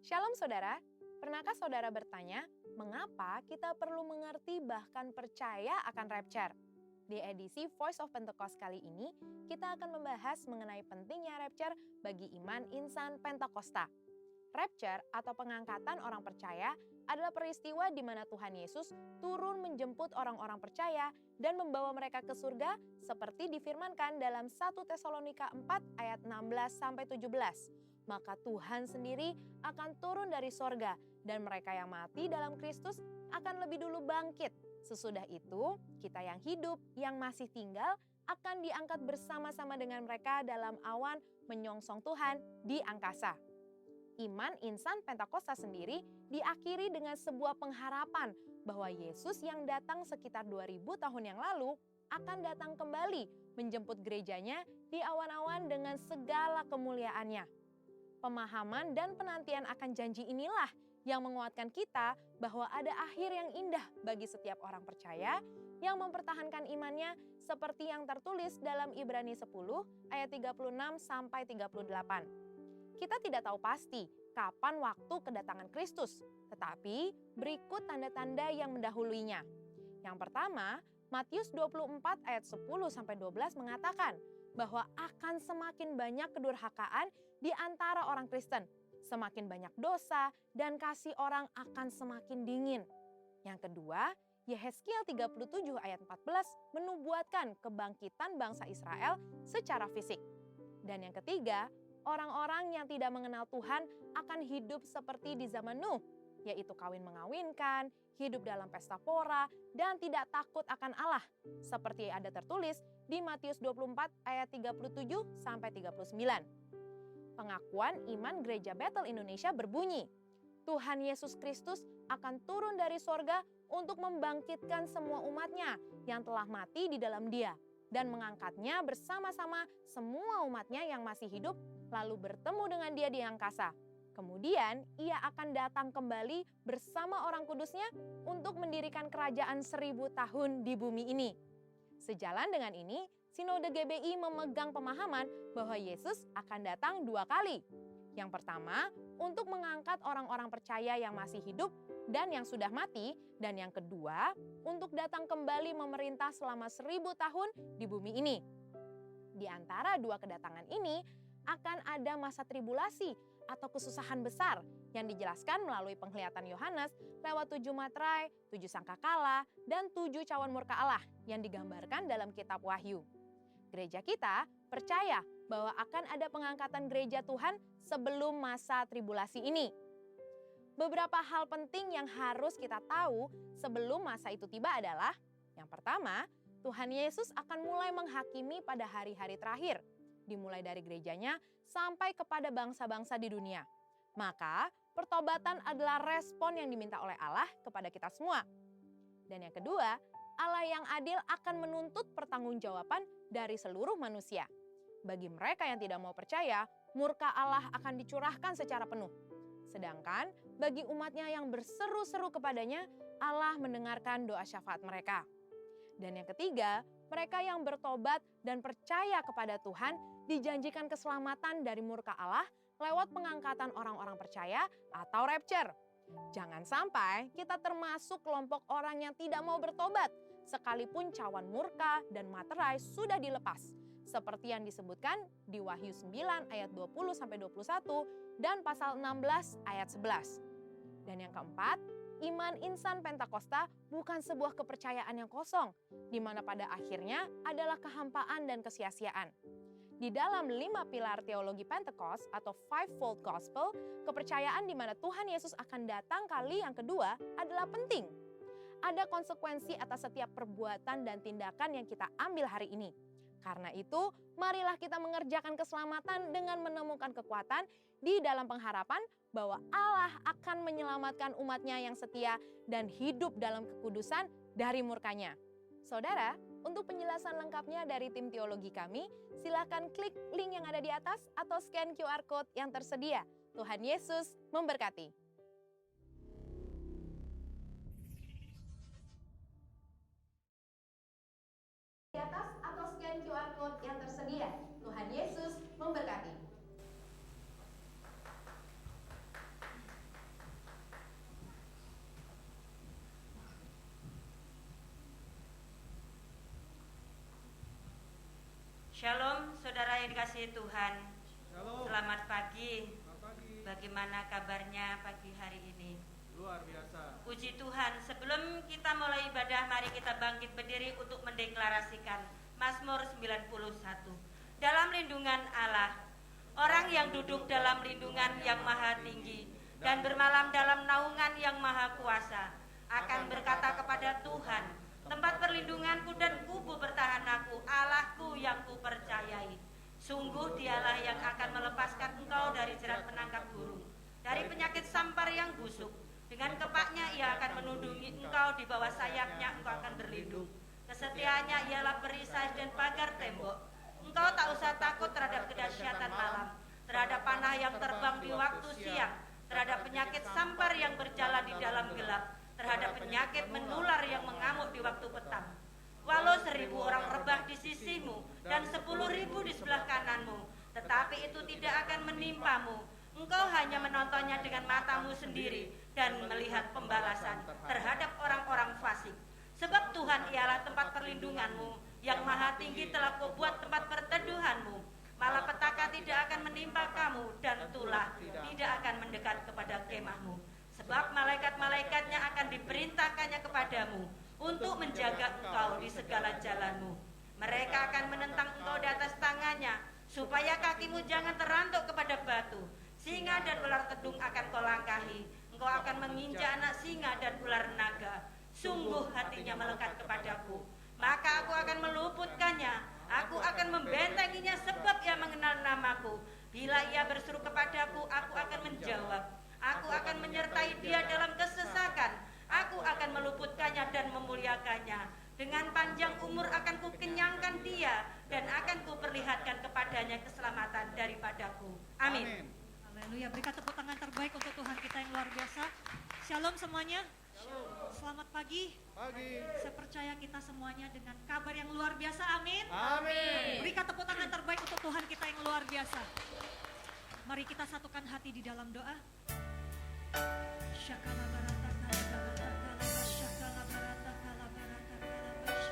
Shalom saudara, pernahkah saudara bertanya, mengapa kita perlu mengerti bahkan percaya akan rapture? Di edisi Voice of Pentecost kali ini, kita akan membahas mengenai pentingnya rapture bagi iman insan Pentakosta. Rapture atau pengangkatan orang percaya adalah peristiwa di mana Tuhan Yesus turun menjemput orang-orang percaya dan membawa mereka ke surga seperti difirmankan dalam 1 Tesalonika 4 ayat 16-17. Maka Tuhan sendiri akan turun dari sorga dan mereka yang mati dalam Kristus akan lebih dulu bangkit. Sesudah itu, kita yang hidup, yang masih tinggal, akan diangkat bersama-sama dengan mereka dalam awan menyongsong Tuhan di angkasa. Iman insan Pentakosta sendiri diakhiri dengan sebuah pengharapan bahwa Yesus yang datang sekitar 2000 tahun yang lalu akan datang kembali menjemput gerejanya di awan-awan dengan segala kemuliaannya. Pemahaman dan penantian akan janji inilah yang menguatkan kita bahwa ada akhir yang indah bagi setiap orang percaya yang mempertahankan imannya seperti yang tertulis dalam Ibrani 10 ayat 36-38. Kita tidak tahu pasti kapan waktu kedatangan Kristus, tetapi berikut tanda-tanda yang mendahuluinya. Yang pertama, Matius 24 ayat 10-12 mengatakan bahwa akan semakin banyak kedurhakaan di antara orang Kristen, semakin banyak dosa dan kasih orang akan semakin dingin. Yang kedua, Yehezkiel 37 ayat 14 menubuatkan kebangkitan bangsa Israel secara fisik. Dan yang ketiga, orang-orang yang tidak mengenal Tuhan akan hidup seperti di zaman Nuh, yaitu kawin mengawinkan, hidup dalam pesta pora, dan tidak takut akan Allah, seperti ada tertulis di Matius 24 ayat 37-39. Pengakuan iman Gereja Bethel Indonesia berbunyi, Tuhan Yesus Kristus akan turun dari sorga untuk membangkitkan semua umatnya yang telah mati di dalam Dia, dan mengangkatnya bersama-sama semua umatnya yang masih hidup lalu bertemu dengan Dia di angkasa. Kemudian ia akan datang kembali bersama orang kudusnya untuk mendirikan kerajaan 1000 tahun di bumi ini. Sejalan dengan ini, Sinode GBI memegang pemahaman bahwa Yesus akan datang 2 kali. Yang pertama, untuk mengangkat orang-orang percaya yang masih hidup dan yang sudah mati. Dan yang kedua, untuk datang kembali memerintah selama 1000 tahun di bumi ini. Di antara dua kedatangan ini, akan ada masa tribulasi atau kesusahan besar yang dijelaskan melalui penglihatan Yohanes lewat 7 materai, 7 sangkakala, dan 7 cawan murka Allah yang digambarkan dalam kitab Wahyu. Gereja kita percaya bahwa akan ada pengangkatan gereja Tuhan sebelum masa tribulasi ini. Beberapa hal penting yang harus kita tahu sebelum masa itu tiba adalah, yang pertama, Tuhan Yesus akan mulai menghakimi pada hari-hari terakhir, dimulai dari gerejanya sampai kepada bangsa-bangsa di dunia. Maka, pertobatan adalah respon yang diminta oleh Allah kepada kita semua. Dan yang kedua, Allah yang adil akan menuntut pertanggungjawaban dari seluruh manusia. Bagi mereka yang tidak mau percaya, murka Allah akan dicurahkan secara penuh. Sedangkan bagi umatnya yang berseru-seru kepadanya, Allah mendengarkan doa syafaat mereka. Dan yang ketiga, mereka yang bertobat dan percaya kepada Tuhan dijanjikan keselamatan dari murka Allah lewat pengangkatan orang-orang percaya atau rapture. Jangan sampai kita termasuk kelompok orang yang tidak mau bertobat, sekalipun cawan murka dan materai sudah dilepas, seperti yang disebutkan di Wahyu 9 ayat 20-21 dan pasal 16 ayat 11. Dan yang keempat, iman insan Pentakosta bukan sebuah kepercayaan yang kosong, di mana pada akhirnya adalah kehampaan dan kesia-siaan. Di dalam 5 pilar teologi Pentecost atau Fivefold Gospel, kepercayaan di mana Tuhan Yesus akan datang kali yang kedua adalah penting. Ada konsekuensi atas setiap perbuatan dan tindakan yang kita ambil hari ini. Karena itu, marilah kita mengerjakan keselamatan dengan menemukan kekuatan di dalam pengharapan bahwa Allah akan menyelamatkan umatnya yang setia dan hidup dalam kekudusan dari murkanya. Saudara, untuk penjelasan lengkapnya dari tim teologi kami, silakan klik link yang ada di atas atau scan QR Code yang tersedia. Tuhan Yesus memberkati. Di atas atau scan QR Code yang tersedia. Tuhan Yesus memberkati. Shalom, saudara yang dikasihi Tuhan. Shalom. Selamat pagi. Selamat pagi. Bagaimana kabarnya pagi hari ini? Luar biasa. Puji Tuhan, sebelum kita mulai ibadah, mari kita bangkit berdiri untuk mendeklarasikan Mazmur 91. Dalam lindungan Allah, orang yang duduk dalam lindungan yang maha tinggi dan bermalam dalam naungan yang maha kuasa akan berkata kepada Tuhan, tempat perlindunganku dan kubu bertahan aku, Allahku yang kupercayai. Sungguh dialah yang akan melepaskan engkau dari jerat penangkap burung, dari penyakit sampar yang busuk. Dengan kepaknya ia akan menundungi engkau, di bawah sayapnya engkau akan berlindung. Kesetiaannya ialah perisai dan pagar tembok. Engkau tak usah takut terhadap kedahsyatan malam, terhadap panah yang terbang di waktu siang, terhadap penyakit sampar yang berjalan di dalam gelap, terhadap penyakit menular yang mengamuk di waktu petang. Walau 1000 orang rebah di sisimu dan 10.000 di sebelah kananmu, tetapi itu tidak akan menimpamu. Engkau hanya menontonnya dengan matamu sendiri dan melihat pembalasan terhadap orang-orang fasik. Sebab Tuhan ialah tempat perlindunganmu, yang maha tinggi telah kau buat tempat perteduhanmu. Malapetaka tidak akan menimpa kamu dan tulah tidak akan mendekat kepada kemahmu. Sebab malaikat-malaikatnya akan diperintahkannya kepadamu untuk menjaga engkau di segala jalanmu. Mereka akan menentang engkau di atas tangannya, supaya kakimu jangan terantuk kepada batu. Singa dan ular kedung akan kau langkahi. Engkau akan menginjak anak singa dan ular naga. Sungguh hatinya melekat kepadaku, maka aku akan meluputkannya. Aku akan membentenginya sebab ia mengenal namaku. Bila ia berseru kepadaku, aku akan menjawab. Aku akan menyertai dia dalam kesesakan. Aku akan meluputkannya dan memuliakannya. Dengan panjang umur akan kukenyangkan dia, dan akan kuperlihatkan kepadanya keselamatan daripadaku. Amin. Haleluya, berikan tepuk tangan terbaik untuk Tuhan kita yang luar biasa. Shalom semuanya. Selamat pagi. Pagi. Saya percaya kita semuanya dengan kabar yang luar biasa. Amin. Amin. Berikan tepuk tangan terbaik untuk Tuhan kita yang luar biasa. Mari kita satukan hati di dalam doa. Syakala barata kalabarata kalabas, syakala barata kalabarata kalabas.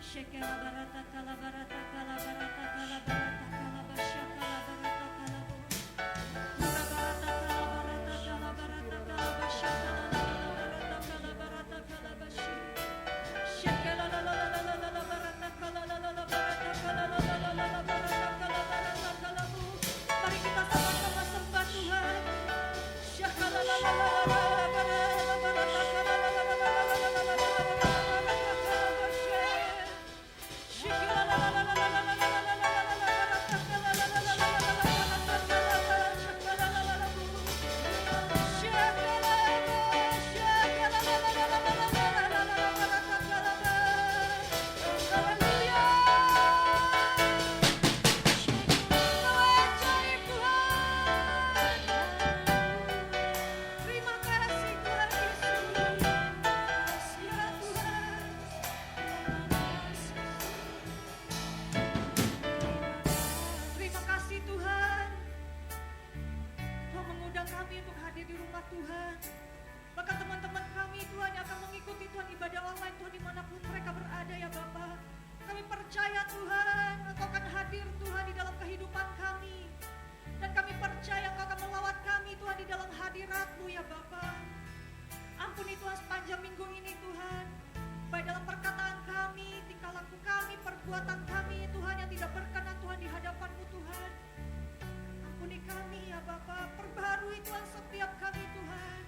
Syakala barata kalabarata kalabarata kalabarata kalabas, syakala barata kalabu. Ura barata kalabarata kalabarata kalabas, syakala barata kalabarata kalabas. Syakala barata barata kalabarata barata kalabu. Mari kita sama-sama sembah Tuhan. Syakala terima kasih Tuhan. Tuhan mengundang kami untuk hadir di rumah Tuhan. Bahkan teman-teman kami Tuhan yang akan mengikuti Tuhan ibadah online Tuhan dimanapun mereka berada ya Bapa. Kami percaya Tuhan Engkau akan hadir Tuhan di dalam kehidupan kami. Dan kami percaya Engkau akan melawat kami Tuhan di dalam hadirat-Mu ya Bapa. Ampuni Tuhan sepanjang minggu ini Tuhan. Baik dalam perkataan kami, tingkah laku kami, perbuatan kami Tuhan yang tidak berkenan Tuhan di hadapan-Mu Tuhan. Ampuni kami ya Bapa, perbaharui Tuhan setiap kami Tuhan.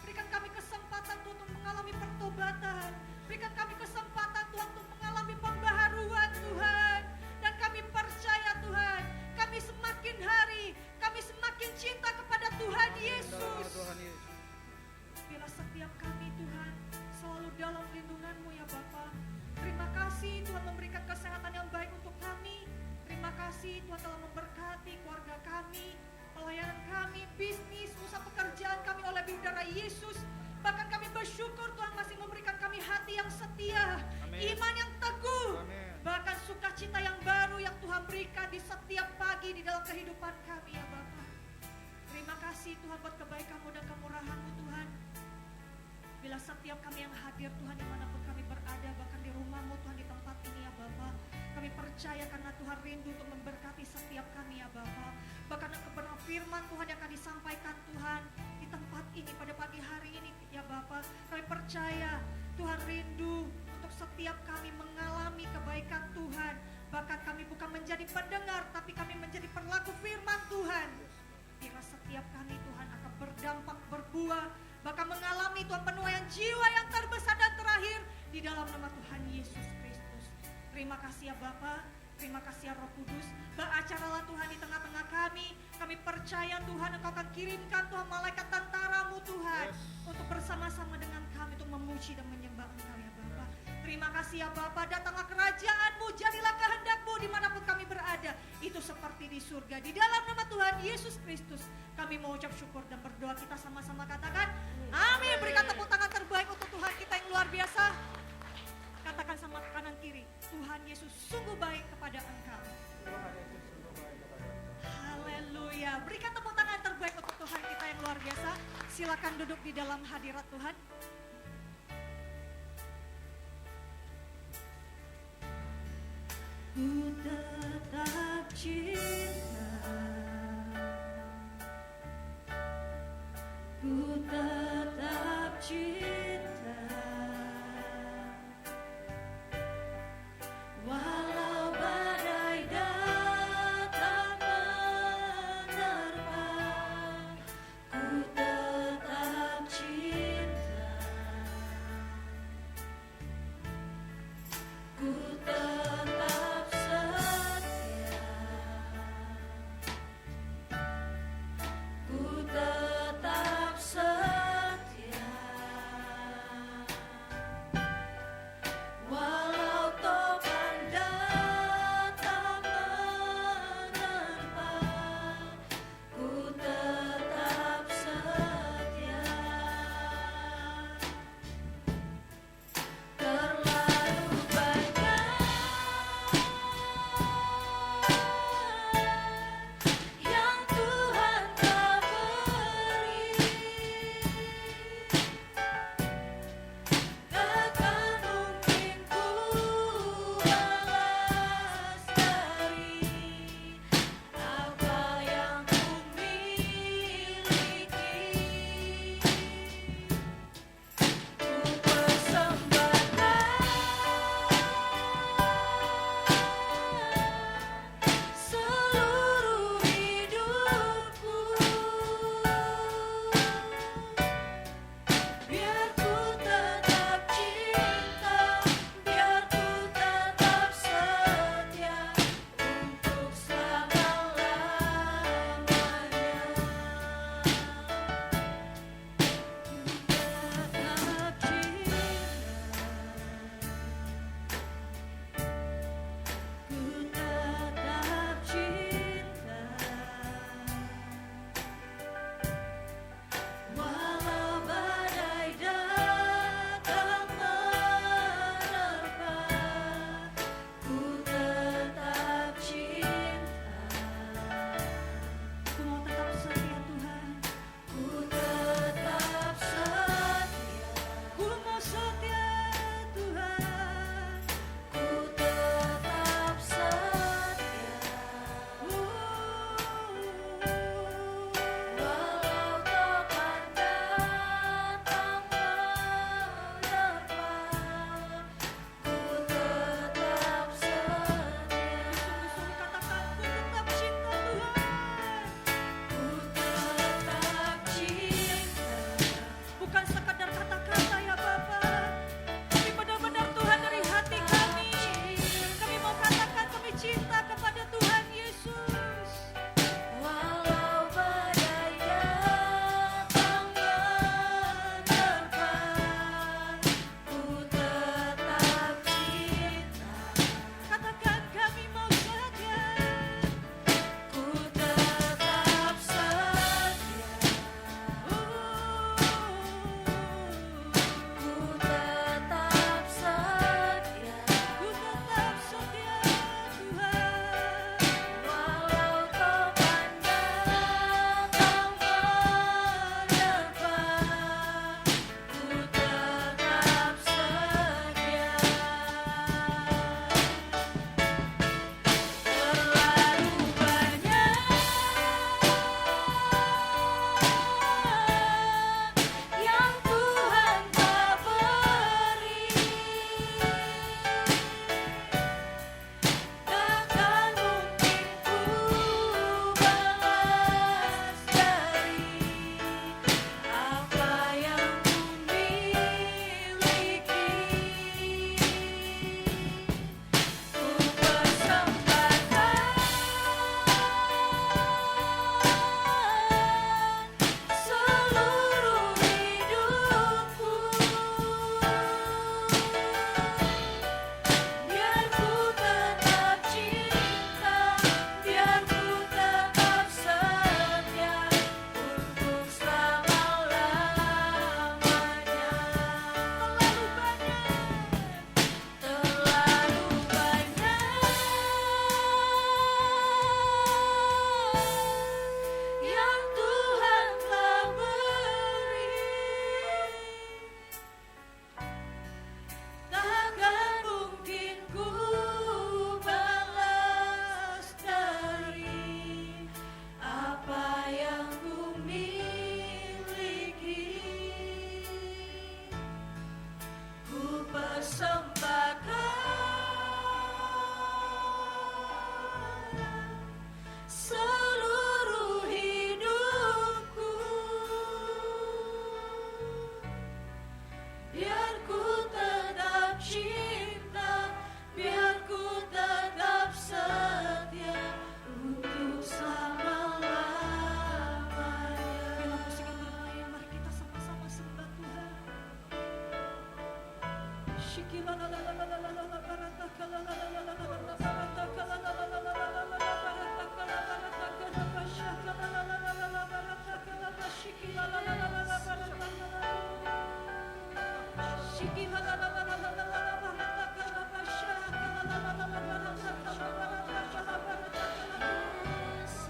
Berikan kami kesempatan Tuhan untuk mengalami pertobatan. Berikan kami kesempatan Tuhan untuk mengalami pembaharuan Tuhan. Dan kami percaya Tuhan, kami semakin hari, kami semakin cinta kepada Tuhan Yesus. Tuhan Yesus. Bila setiap kami Tuhan selalu dalam lindungan-Mu ya Bapa. Terima kasih Tuhan memberikan kesehatan yang baik untuk kami. Terima kasih Tuhan telah memberkati keluarga kami, pelayanan kami, bisnis, usaha pekerjaan kami oleh darah Yesus. Bahkan kami bersyukur Tuhan masih memberikan kami hati yang setia, Amin. iman yang teguh, Amin. bahkan sukacita yang baru yang Tuhan berikan di setiap pagi di dalam kehidupan kami ya Bapa. Terima kasih Tuhan buat kebaikan-Mu dan kemurahan-Mu Tuhan. Bila setiap kami yang hadir Tuhan dimanapun kami berada, bahkan di rumah-Mu Tuhan di tempat ini ya Bapa, Kami percaya karena Tuhan rindu untuk memberkati setiap kami ya Bapa. Bahkan kebenaran firman Tuhan yang akan disampaikan Tuhan di tempat ini pada pagi hari ini ya Bapa. Kami percaya Tuhan rindu untuk setiap kami mengalami kebaikan Tuhan. Bahkan kami bukan menjadi pendengar, tapi kami menjadi pelaku firman Tuhan. Bila setiap kami Tuhan akan berdampak, berbuah, bahkan mengalami Tuhan penuaian jiwa yang terbesar dan terakhir di dalam nama Tuhan Yesus Kristus. Terima kasih ya Bapa, terima kasih ya Roh Kudus. Beracaralah Tuhan di tengah-tengah kami. Kami percaya Tuhan Engkau akan kirimkan Tuhan malaikat tentara-Mu Tuhan untuk bersama-sama dengan kami untuk memuji dan menyembah Engkau ya Bapa. Terima kasih ya Bapa, datanglah kerajaan-Mu, jadilah kehendak-Mu dimanapun kami berada. Itu seperti di surga. Di dalam nama Tuhan Yesus Kristus kami mengucap syukur dan berdoa. Kita sama-sama katakan amin. Berikan tepuk tangan terbaik untuk Tuhan kita yang luar biasa. Katakan sama kanan kiri, Tuhan Yesus sungguh baik kepada engkau. Tuhan Yesus sungguh baik kepada engkau. Haleluya. Berikan tepuk tangan terbaik untuk Tuhan kita yang luar biasa. Silakan duduk di dalam hadirat Tuhan. Ku tetap cinta, ku tetap cinta, walau badai datang menerpa, ku tetap cinta, ku tetap setia, ku tetap setia.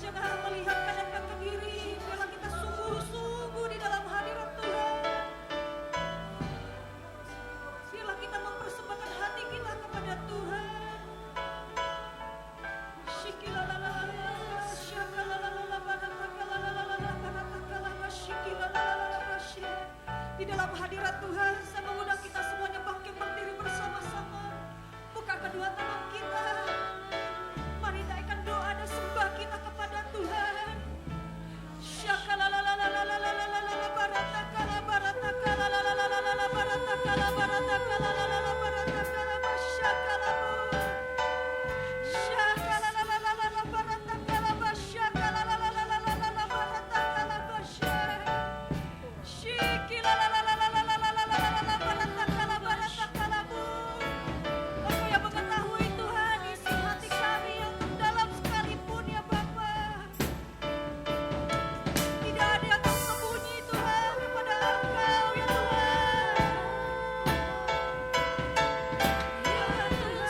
Jangan melihat kanan kaki kiri, biarlah kita sungguh-sungguh di dalam hadirat Tuhan. Biarlah kita mempersembahkan hati kita kepada Tuhan. Di dalam hadirat Tuhan, saya mengundang kita semuanya bangkit berdiri bersama-sama. Buka kedua tangan kita. Mari naikkan doa dan sembah kita kepada Tuhan. Engkau yang mengetahui Tuhan isi hati kami yang dalam sekalipun ya Bapa. Tidak ada yang tersembunyi Tuhan kepada Engkau ya Tuhan. Ya begitu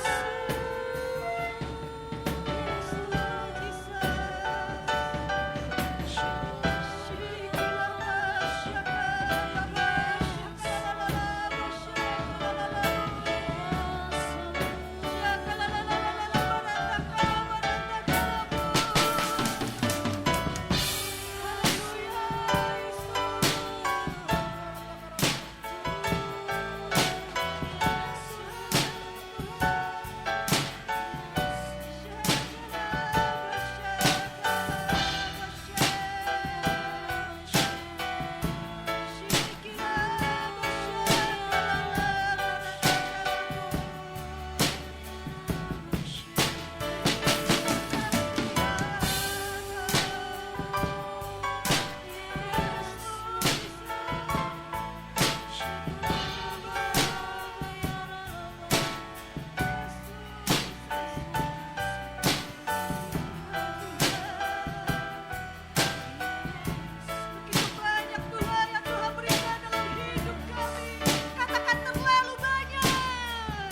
banyak Tuhan yang Tuhan berikan dalam hidup kami. Katakan terlalu banyak.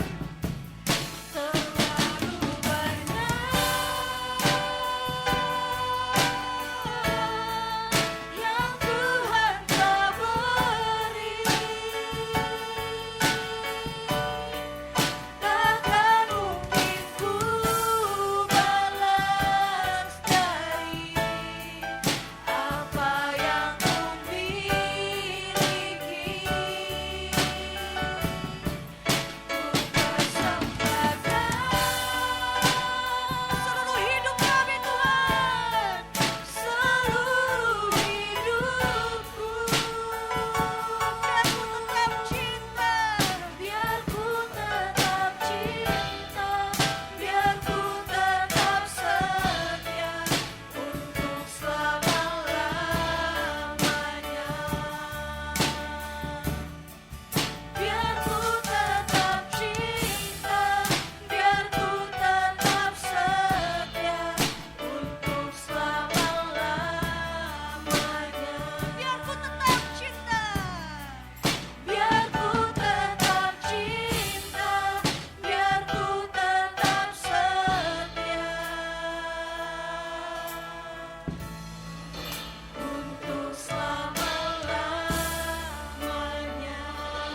Terlalu banyak yang Tuhan telah beri. Takkan mungkin ku balas dari apa yang ku miliki. Ku persembahkan seluruh hidup kami Tuhan, seluruh hidupku. Biar ku tetap cinta, biar ku tetap setia untuk selama-lamanya. Biar ku tetap cinta, biar ku tetap setia untuk selama-lamanya. Biar ku tetap cinta, biar ku tetap cinta, biar ku tetap setia untuk selama-lamanya.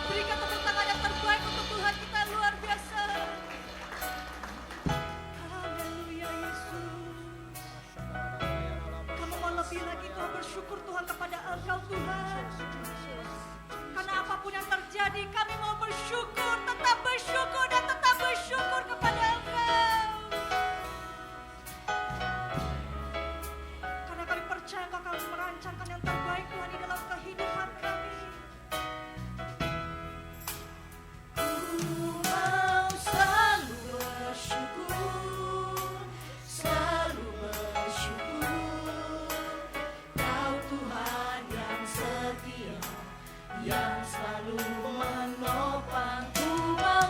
Berikan tepuk tangan yang terbaik untuk Tuhan kita, luar biasa. Haleluya Yesus. Kami mau lebih lagi Tuhan bersyukur Tuhan kepada Engkau Tuhan. Karena apapun yang terjadi kami mau bersyukur, tetap bersyukur dan tetap bersyukur kepada Engkau. Karena kami percaya Engkau akan merancangkan yang terbaik Tuhan di dalam kehidupan kami. Ku mau selalu bersyukur, selalu bersyukur. Kau Tuhan yang setia, yang selalu menopang. Ku mau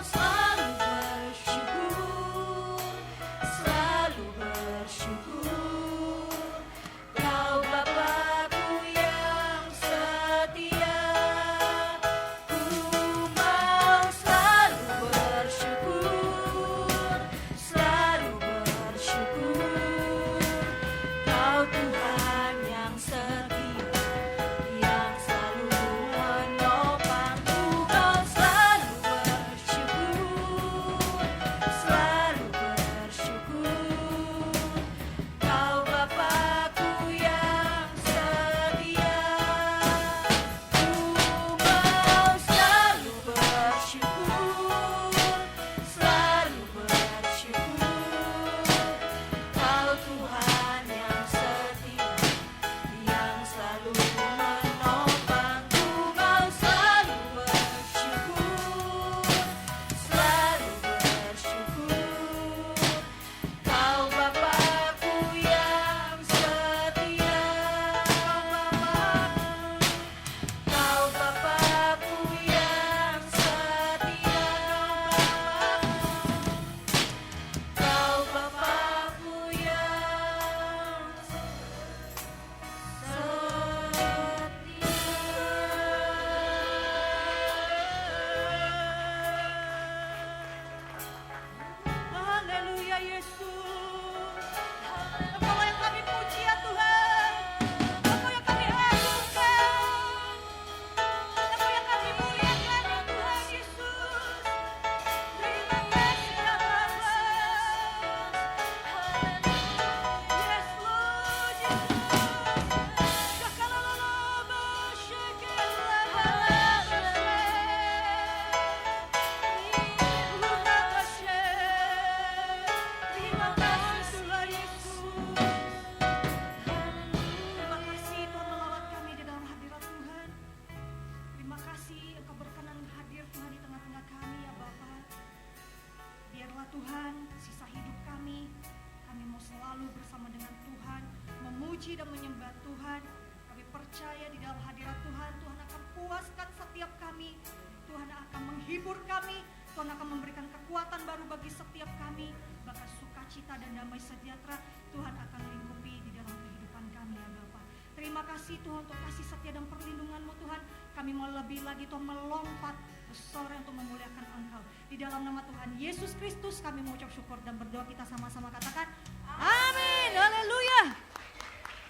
menghibur kami. Tuhan akan memberikan kekuatan baru bagi setiap kami. Bahkan sukacita dan damai sejahtera Tuhan akan lingkupi di dalam kehidupan kami ya Bapa. Terima kasih Tuhan untuk kasih setia dan perlindungan-Mu Tuhan. Kami mau lebih lagi Tuhan melompat bersorak untuk memuliakan Engkau. Di dalam nama Tuhan Yesus Kristus kami mengucap syukur dan berdoa, kita sama-sama katakan amin. Haleluya.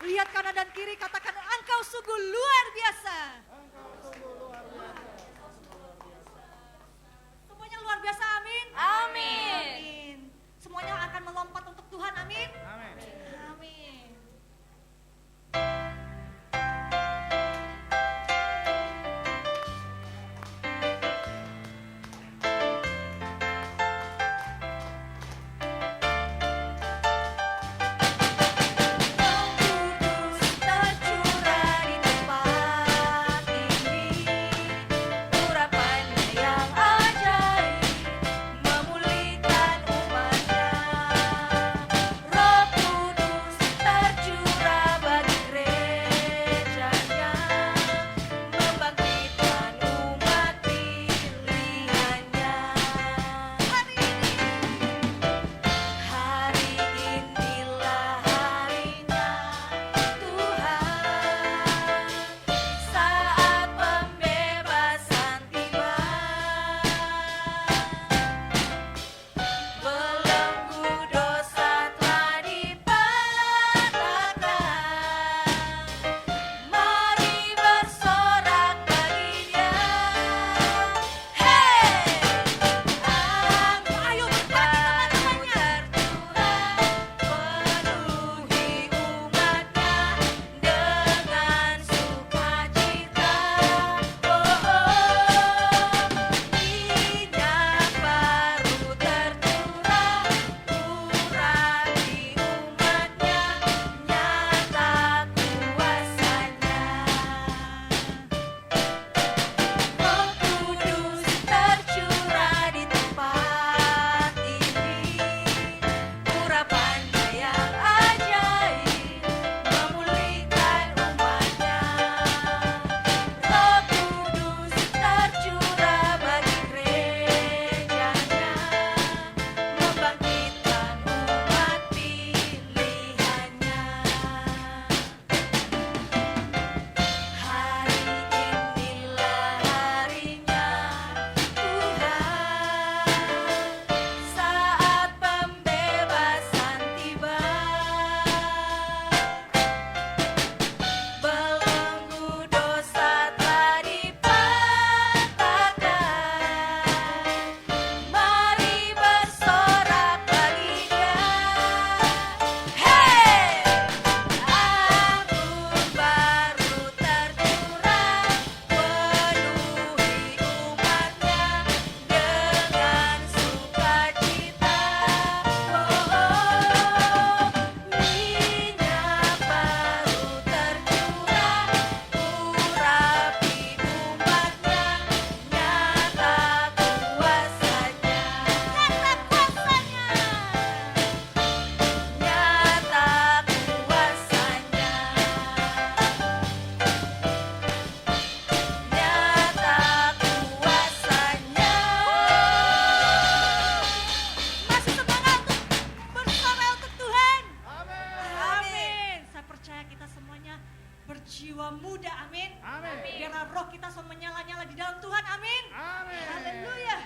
Lihat kanan dan kiri, katakan Engkau sungguh luar biasa. Semuanya luar biasa, amin. Amin. Semuanya akan melompat untuk Tuhan, amin. Amin. Amin. Tercurah di tempat ini, urapannya yang ajaib memulihkan umatnya. Roh Kudus tercurah bagi gerejanya, membangkitkan umat pilihannya. Hari inilah harinya Tuhan, saat pembebasan tiba. Belenggu dosa telah dipatahkan, mari bersorak baginya. Ayo berbagi teman-temannya. Penuhi umatnya dengan sukacita. Minyak baru tercurah, urapi umatnya, nyata kuasanya. Roh Kudus tercurah di tempat ini, urapannya yang ajaib memulihkan umatnya. Roh Kudus tercurah bagi gerejanya, membangkitkan umat pilihannya. Hari inilah harinya Tuhan, saat pembebasan tiba. Belenggu dosa telah dipatahkan, mari bersorak baginya. Ampun baru tercurah, penuhi umatnya dengan sukacita. Minyak baru tercurah, urapi umatnya, nyata kuasanya. Nyata kuasanya. Nyata kuasanya. Nyata kuasanya. Masih semangat untuk bersorak untuk Tuhan. Amin. Saya percaya kita semuanya berjiwa muda, amin. Amin. Biarlah roh kita selalu menyala-nyala di dalam Tuhan, amin. Amin. Haleluya.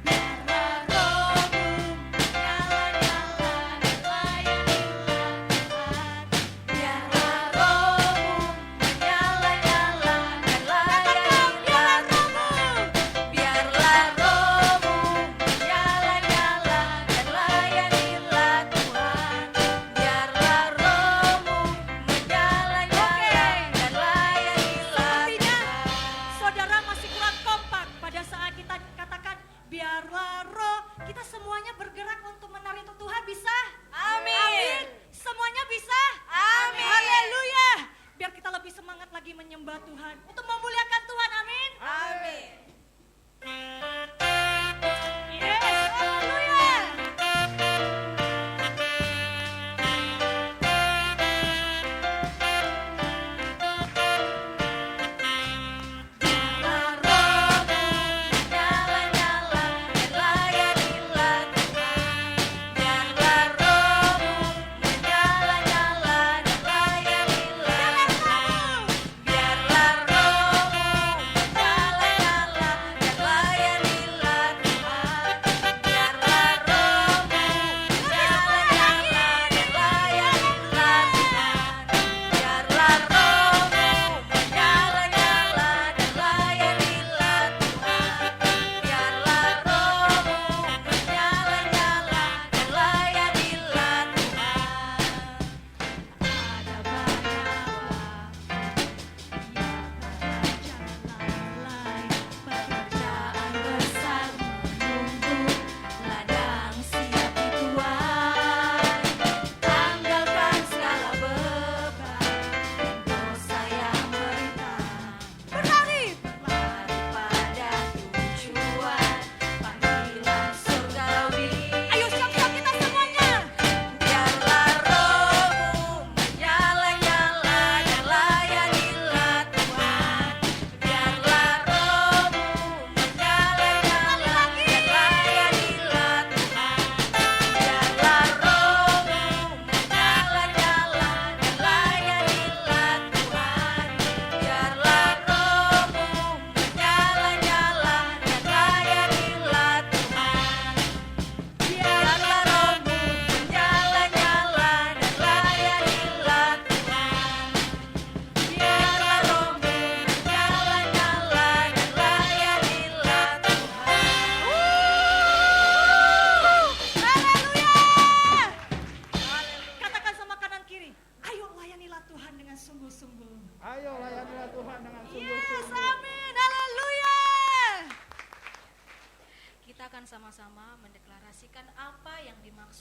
Biarlah rohmu menyala-nyala dan layanilah Tuhan. Biarlah rohmu menyala-nyala dan layanilah Tuhan. Biarlah rohmu menyala-nyala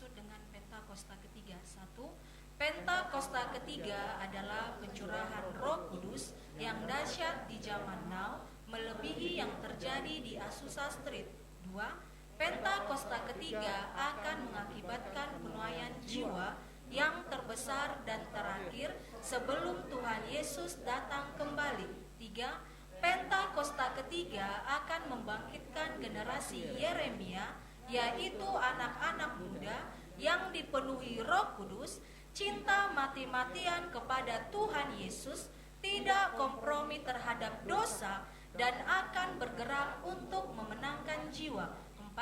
dimaksud dengan Pentakosta ketiga? 1. Pentakosta ketiga adalah pencurahan Roh Kudus yang dahsyat di zaman now, melebihi yang terjadi di Azusa Street. 2. Pentakosta ketiga akan mengakibatkan penuaian jiwa yang terbesar dan terakhir sebelum Tuhan Yesus datang kembali. 3. Pentakosta ketiga akan membangkitkan generasi Yeremia, yaitu anak-anak muda yang dipenuhi Roh Kudus, cinta mati-matian kepada Tuhan Yesus, tidak kompromi terhadap dosa, dan akan bergerak untuk memenangkan jiwa. 4.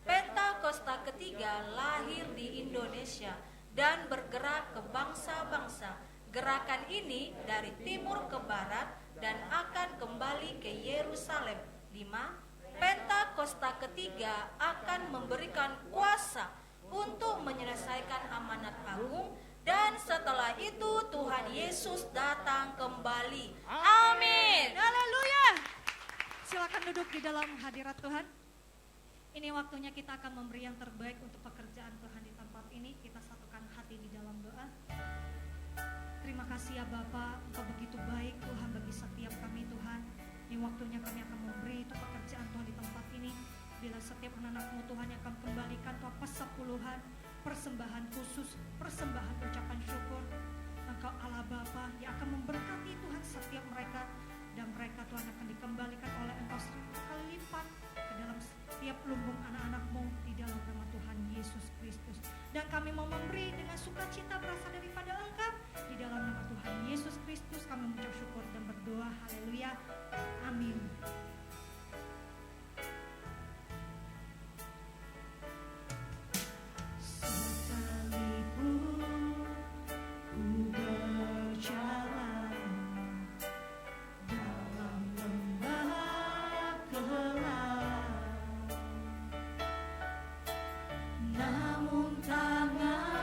Pentakosta ketiga lahir di Indonesia dan bergerak ke bangsa-bangsa. Gerakan ini dari timur ke barat dan akan kembali ke Yerusalem. 5. Pentakosta ketiga akan memberikan kuasa untuk menyelesaikan amanat agung, dan setelah itu Tuhan Yesus datang kembali. Amin. Haleluya. Silakan duduk di dalam hadirat Tuhan. Ini waktunya kita akan memberi yang terbaik untuk pekerjaan Tuhan di tempat ini. Kita satukan hati di dalam doa. Terima kasih ya Bapa, Engkau begitu baik Tuhan bagi setiap kami Tuhan. Ini waktunya kami akan memberi itu pekerjaan Tuhan di tempat ini. Bila setiap anak-anak-Mu Tuhan yang akan kembalikan Tuhan persepuluhan, persembahan khusus, persembahan ucapan syukur. Engkau Allah Bapa yang akan memberkati Tuhan setiap mereka, dan mereka Tuhan akan dikembalikan oleh Engkau 1000 kali lipat ke dalam setiap lumbung anak-anak-Mu di dalam nama Tuhan Yesus Kristus. Dan kami mau memberi dengan sukacita berasal daripada Engkau. Di dalam nama Tuhan Yesus Kristus kami mengucap syukur dan berdoa. Haleluya. Amin. Sekalipun ku berjalan dalam lembah gelap, namun tangan-Mu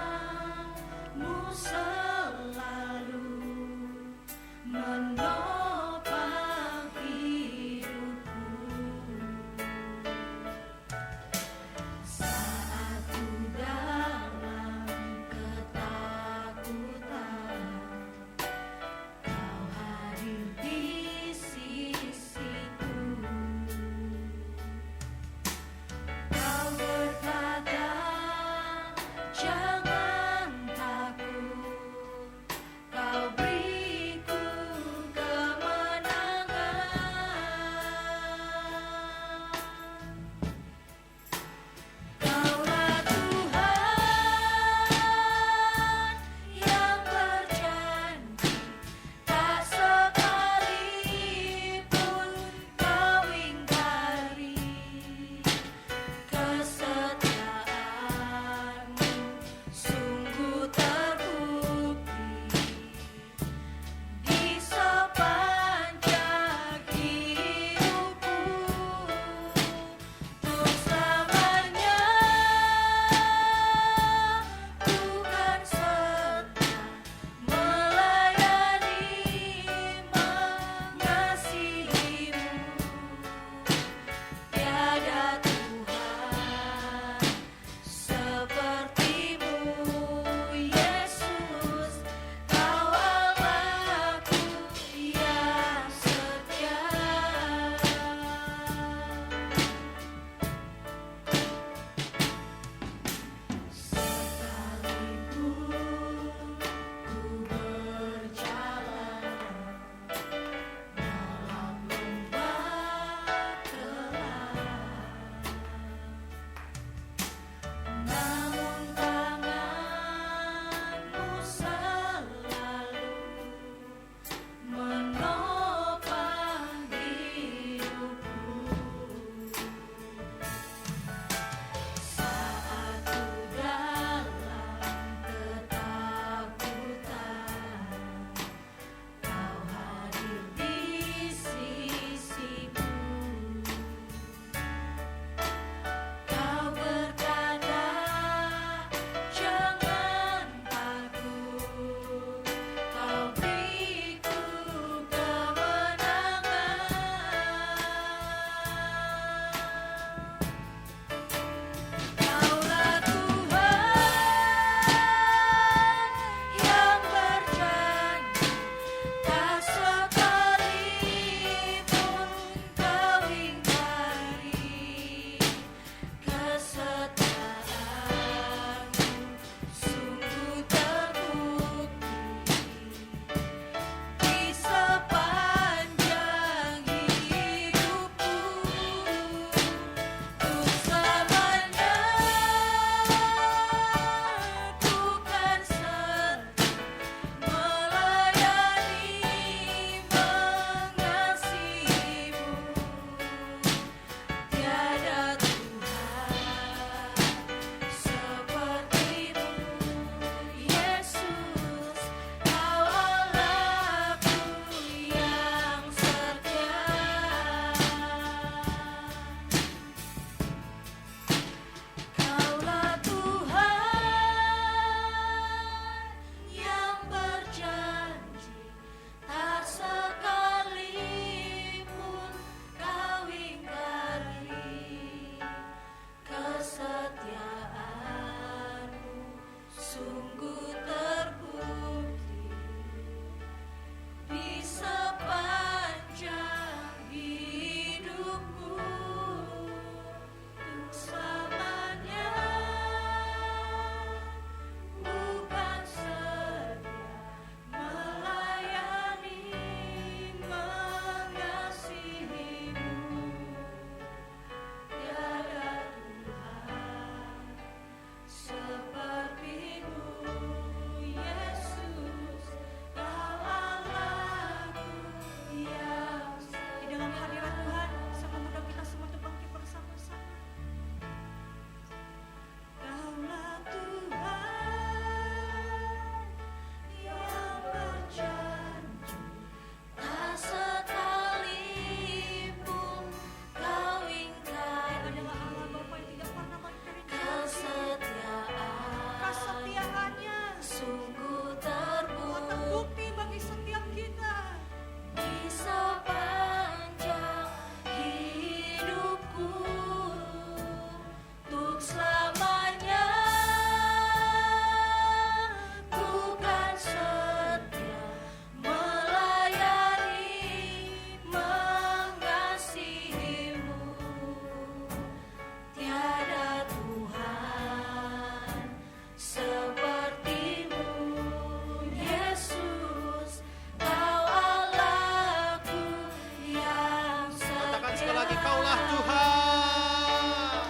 Engkaulah Tuhan.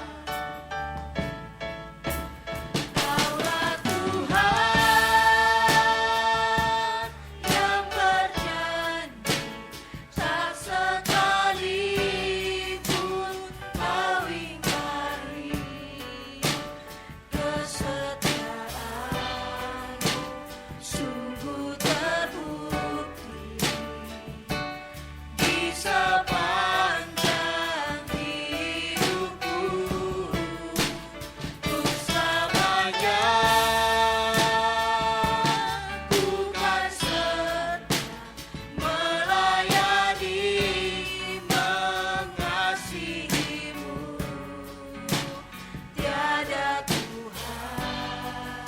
Kaulah Tuhan yang berjanji, tak sekalipun Kau ingkari kesetiaan-Mu sungguh terbukti di sepanjang hidupku. Untuk selamanya ku kan setia melayani, mengasihi-Mu. Tiada Tuhan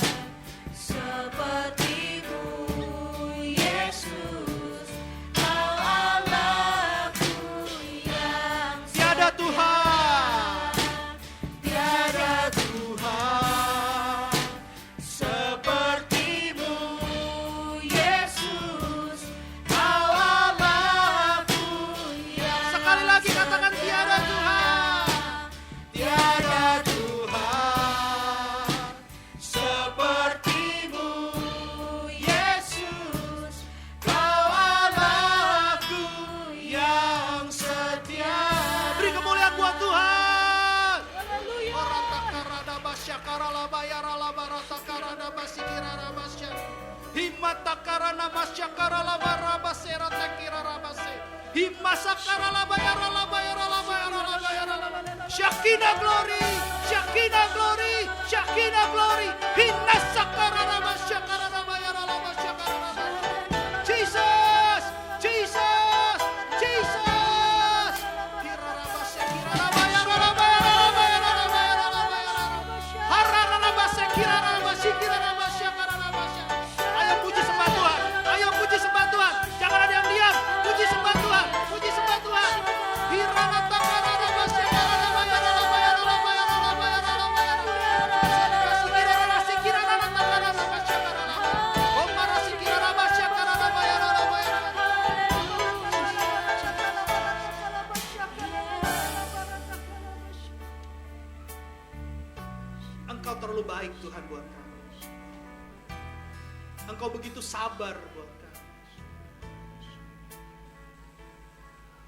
seperti-Mu, Yesus. Kau Allahku yang Tiada Tuhan. tiada Tuhan seperti-Mu, Yesus. Kau Allahku yang sekali lagi katakan tiada Tuhan. Tiada Tuhan seperti-Mu, Yesus. Kau Allahku yang setia. Beri kemuliaan buat Tuhan. Shekinah glory, Shekinah glory, Shekinah glory. Jesus, Jesus, Jesus. Ayo puji sembah Tuhan, ayo puji sembah Tuhan. Jangan ada yang diam, puji sembah Tuhan, puji sembah Tuhan. Engkau terlalu baik Tuhan buat kami. Engkau begitu sabar buat kami.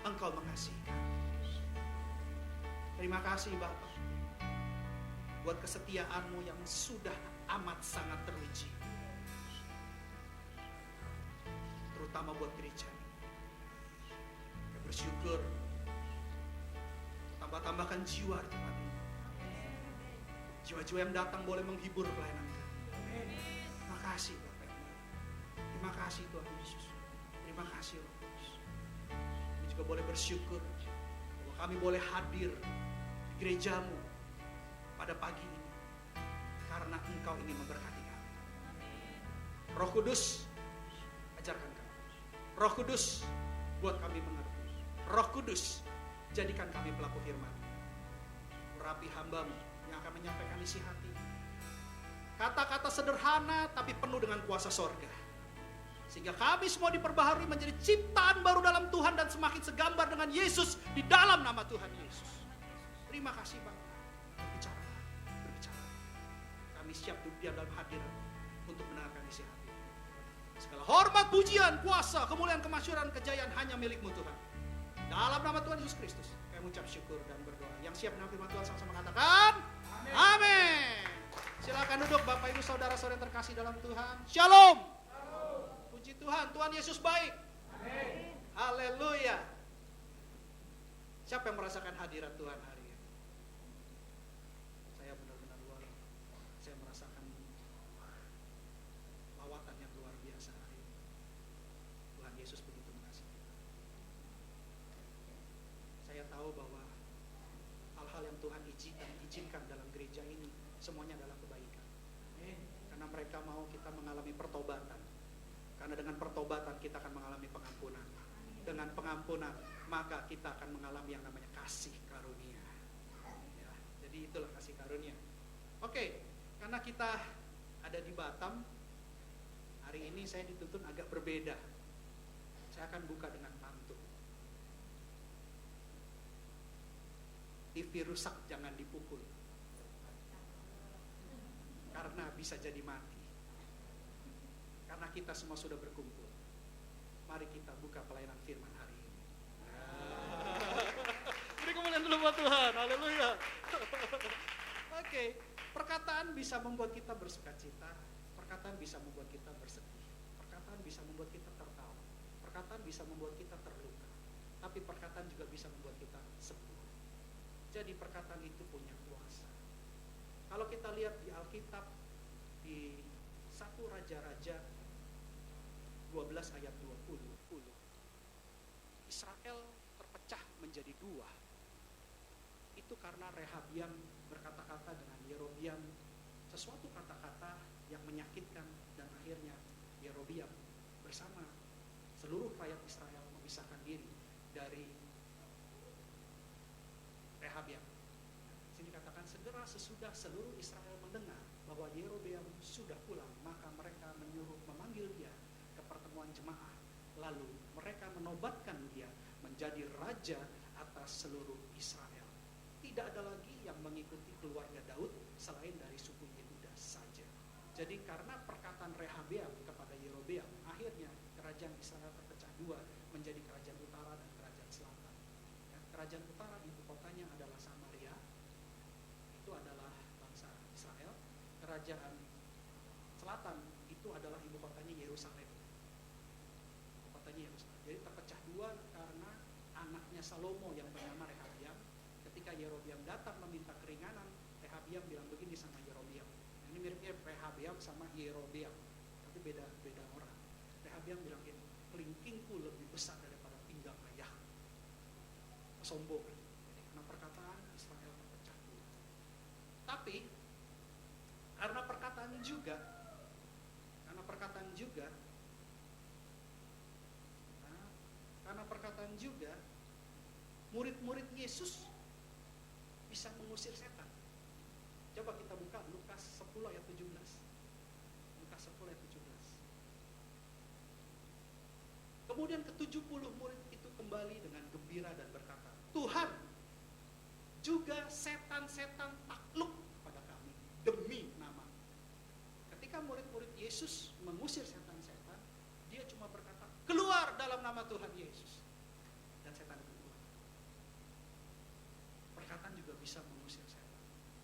Engkau mengasihi kami. Terima kasih Bapak buat kesetiaan-Mu yang sudah amat sangat teruji. Terutama buat gereja ini. Kami bersyukur tambah-tambahkan jiwa di tempat ini. Jiwa-jiwa yang datang boleh menghibur pelayanan kami. Terima kasih Bapak. Terima kasih Tuhan Yesus. Terima kasih Roh Kudus. Kami juga boleh bersyukur bahwa kami boleh hadir di gereja-Mu pada pagi ini karena Engkau ingin memberkati kami. Roh Kudus, ajarkan kami. Roh Kudus, buat kami mengerti. Roh Kudus, jadikan kami pelaku firman. Urapi hamba-Mu yang akan menyampaikan isi hati. Kata-kata sederhana tapi penuh dengan kuasa sorga. Sehingga kami semua diperbaharui menjadi ciptaan baru dalam Tuhan dan semakin segambar dengan Yesus di dalam nama Tuhan Yesus. Terima kasih Bapak. Berbicara, berbicara. Kami siap duduk diam dalam hadirat untuk mendengarkan isi hati. Segala hormat, pujian, kuasa, kemuliaan, kemasyuran, kejayaan hanya milik-Mu Tuhan. Dalam nama Tuhan Yesus Kristus, kami mengucap syukur dan berdoa. Yang siap menerima firman Tuhan sama-sama katakan, amin. Silakan duduk Bapak Ibu Saudara-saudara yang terkasih dalam Tuhan. Shalom. Puji Tuhan, Tuhan Yesus baik. Amin. Haleluya. Siapa yang merasakan hadirat Tuhan hari ini? Saya benar-benar saya merasakan lawatan yang luar biasa hari ini. Tuhan Yesus begitu mengasihi kita. Saya tahu bahwa hal-hal yang Tuhan izinkan dalam gereja ini semuanya adalah kebaikan. Karena mereka mau kita mengalami pertobatan. Karena dengan pertobatan kita akan mengalami pengampunan. Dengan pengampunan maka kita akan mengalami yang namanya kasih karunia. Ya, jadi itulah kasih karunia. Oke, karena kita ada di Batam, hari ini saya dituntun agak berbeda. Saya akan buka dengan pantun. TV rusak jangan dipukul. Karena bisa jadi mati. Karena kita semua sudah berkumpul. Mari kita buka pelayanan firman hari ini. Beri kemuliaan dulu buat Tuhan. Haleluya. Oke, perkataan bisa membuat kita bersukacita. Perkataan bisa membuat kita bersedih. Perkataan bisa membuat kita tertawa. Perkataan bisa membuat kita terluka. Tapi perkataan juga bisa membuat kita sembuh. Jadi perkataan itu punya kuasa. Kalau kita lihat di Alkitab, di 1 Raja-Raja 12 ayat 20, Israel terpecah menjadi dua. Itu karena Rehabiam berkata-kata dengan Yerobiam sesuatu kata-kata yang menyakitkan, dan akhirnya Yerobiam bersama seluruh rakyat Israel memisahkan diri dari Rehabiam. Sini katakan, segera sesudah seluruh Israel mendengar bahwa Yerobeam sudah pulang, maka mereka memanggil dia ke pertemuan jemaah. Lalu mereka menobatkan dia menjadi raja atas seluruh Israel. Tidak ada lagi yang mengikuti keluarga Daud selain dari suku Yehuda saja. Jadi karena perkataan Rehabeam kepada Yerobeam, akhirnya kerajaan Israel terpecah dua menjadi kerajaan utara dan kerajaan selatan. Ya, kerajaan utara ibu kotanya adalah Samaria, itu adalah bangsa Israel. Kerajaan selatan itu adalah ibu kotanya Yerusalem. Ibu kotanya Yerusalem. Jadi terpecah dua karena anaknya Salomo yang bernama Rehabiam. Ketika Yerobeam datang meminta keringanan, Rehabiam bilang begini sama Yerobeam. Ini mirip-mirip Rehabiam sama Yerobeam, tapi beda orang. Rehabiam bilang ini, kelingkingku lebih besar daripada pinggang ayah. Sombong. Jadi karena perkataan Israel terpecah dua. Tapi karena perkataan juga murid-murid Yesus bisa mengusir setan. Coba kita buka Lukas 10 ayat 17. Lukas 10 ayat 17. Kemudian ke-70 murid itu kembali dengan gembira dan berkata, Tuhan, juga setan-setan takluk pada kami demi nama. Ketika murid-murid Yesus mengusir setan-setan, dia cuma berkata, keluar dalam nama Tuhan Yesus. Dan setan itu keluar. Perkataan juga bisa mengusir setan.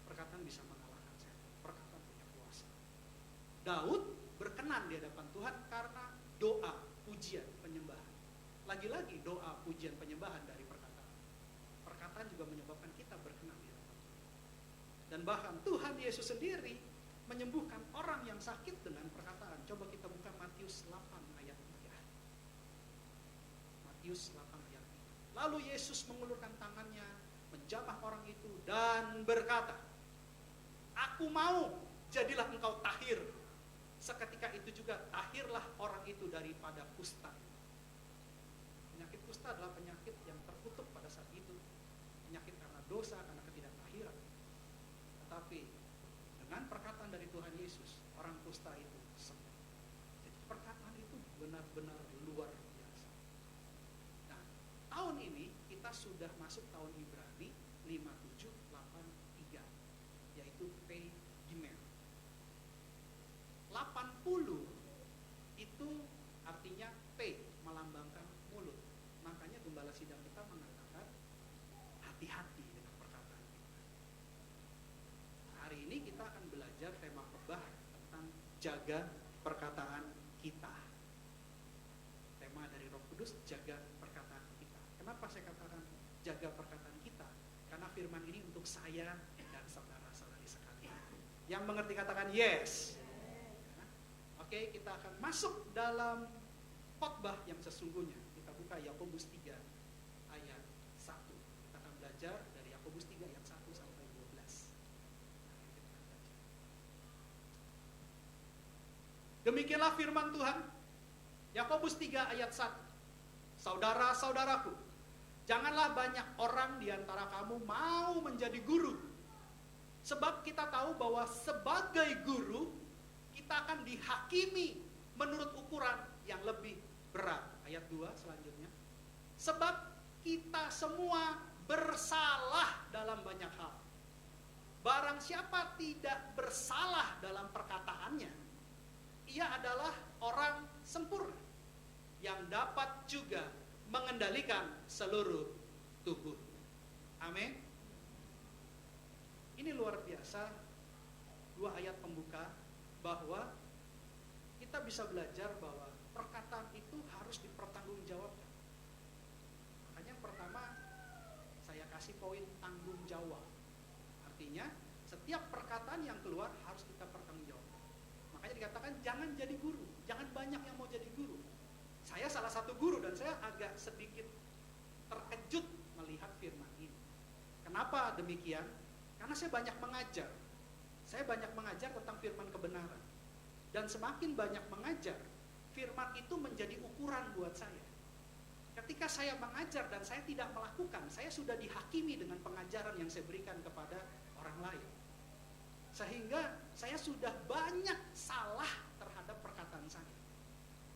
Perkataan bisa mengalahkan setan. Perkataan punya kuasa. Daud berkenan di hadapan Tuhan karena doa, pujian, penyembahan. Lagi-lagi doa, pujian, penyembahan dari perkataan. Perkataan juga menyebabkan kita berkenan di hadapan Tuhan. Dan bahkan Tuhan Yesus sendiri menyembuhkan orang yang sakit dengan perkataan. Coba kita buka Matius 8 ayat 3. Matius 8 ayat 3. Lalu Yesus mengulurkan tangannya, menjamah orang itu dan berkata, Aku mau, jadilah engkau tahir. Seketika itu juga tahirlah orang itu daripada kusta. Penyakit kusta adalah penyakit yang terkutuk pada saat itu. Penyakit karena dosa, karena ketidaktahiran. Tetapi dengan perkataan dari Tuhan Yesus, orang kusta itu sembuh. Jadi perkataan itu benar-benar luar biasa. Nah, tahun ini kita sudah masuk tahun Ibrani 5783, yaitu P Gimel. 80 itu artinya P, melambangkan mulut. Makanya gembala sidang kita mengatakan hati-hati dengan perkataan kita. Hari ini kita akan belajar tema khotbah tentang jaga perkataan kita. Tema dari Roh Kudus, jaga perkataan kita. Kenapa saya katakan jaga perkataan kita? Karena firman ini untuk saya dan saudara-saudari sekalian. Yang mengerti katakan yes. Oke, kita akan masuk dalam khotbah yang sesungguhnya. Kita buka Yakobus 3 ayat 1. Kita akan belajar dari Yakobus 3 ayat 1 sampai 12. Demikianlah firman Tuhan. Yakobus 3 ayat 1. Saudara-saudaraku, janganlah banyak orang di antara kamu mau menjadi guru. Sebab kita tahu bahwa sebagai guru kita akan dihakimi menurut ukuran yang lebih berat. Ayat 2 selanjutnya. Sebab kita semua bersalah dalam banyak hal. Barang siapa tidak bersalah dalam perkataannya, ia adalah orang sempurna yang dapat juga mengendalikan seluruh tubuh. Amin. Ini luar biasa, 2 ayat pembuka, bahwa kita bisa belajar bahwa perkataan itu harus dipertanggungjawabkan. Makanya yang pertama saya kasih poin tanggung jawab. Artinya setiap perkataan yang keluar harus kita pertanggungjawabkan. Makanya dikatakan jangan jadi guru, jangan banyak yang mau jadi guru. Saya salah satu guru dan saya agak sedikit terkejut melihat firman ini. Kenapa demikian? Karena saya banyak mengajar. Saya banyak mengajar tentang firman kebenaran. Dan semakin banyak mengajar, firman itu menjadi ukuran buat saya. Ketika saya mengajar dan saya tidak melakukan, saya sudah dihakimi dengan pengajaran yang saya berikan kepada orang lain. Sehingga saya sudah banyak salah terhadap perkataan saya.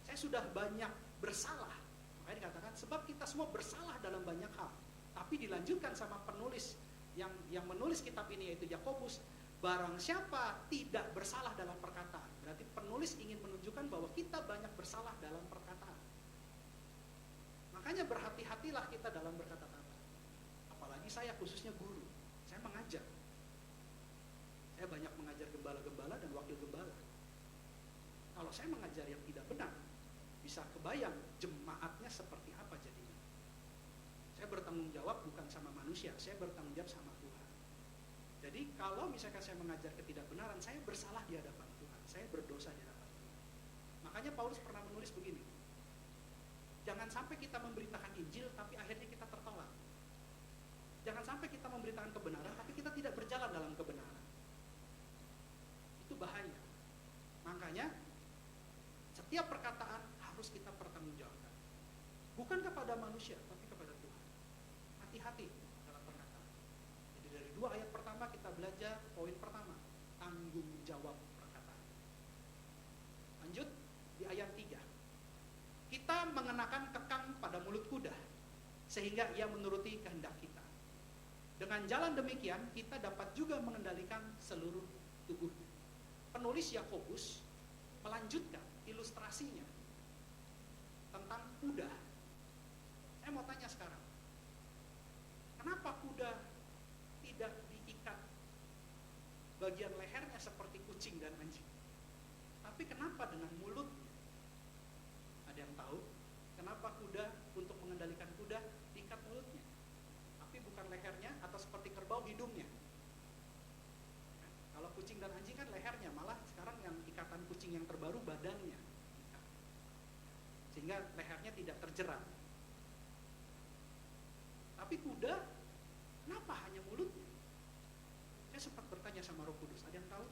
Saya sudah banyak bersalah. Makanya dikatakan sebab kita semua bersalah dalam banyak hal. Tapi dilanjutkan sama penulis yang menulis kitab ini, yaitu Yakobus, barang siapa tidak bersalah dalam perkataan. Berarti penulis ingin menunjukkan bahwa kita banyak bersalah dalam perkataan. Makanya berhati-hatilah kita dalam berkata-kata. Apalagi saya khususnya guru, saya mengajar. Saya banyak mengajar gembala-gembala dan wakil gembala. Kalau saya mengajar yang tidak benar, bisa kebayang jemaatnya seperti apa jadinya. Saya bertanggung jawab bukan sama manusia, saya bertanggung jawab sama Tuhan. Jadi kalau misalkan saya mengajar ketidakbenaran, saya bersalah di hadapan Tuhan, saya berdosa di hadapan Tuhan. Makanya Paulus pernah menulis begini, jangan sampai kita memberitakan Injil tapi akhirnya kita tertolak. Jangan sampai kita memberitakan kebenaran tapi kita tidak berjalan dalam kebenaran. Itu bahaya. Makanya setiap perkataan harus kita pertanggungjawabkan. Bukan kepada manusia tapi kepada Tuhan. Hati-hati dalam perkataan. Jadi dari 2 ayat pertama kita belajar poin pertama, tanggung jawab perkataan. Lanjut di ayat 3. Kita mengenakan kekang pada mulut kuda sehingga ia menuruti kehendak kita. Dengan jalan demikian kita dapat juga mengendalikan seluruh tubuh. Penulis Yakobus melanjutkan ilustrasinya tentang kuda. Saya mau tanya sekarang, kenapa kuda tidak diikat bagian lehernya seperti kucing dan anjing? Tapi kenapa dengan mulut? Ada yang tahu kenapa kuda, untuk mengendalikan kuda diikat mulutnya, tapi bukan lehernya, atau seperti kerbau hidungnya? Kalau kucing dan anjing kan lehernya, malah sekarang yang ikatan kucing yang terbaru badannya, sehingga lehernya tidak terjerat. Tapi kuda, kenapa hanya mulutnya? Saya sempat bertanya sama Roh Kudus, ada yang tahu?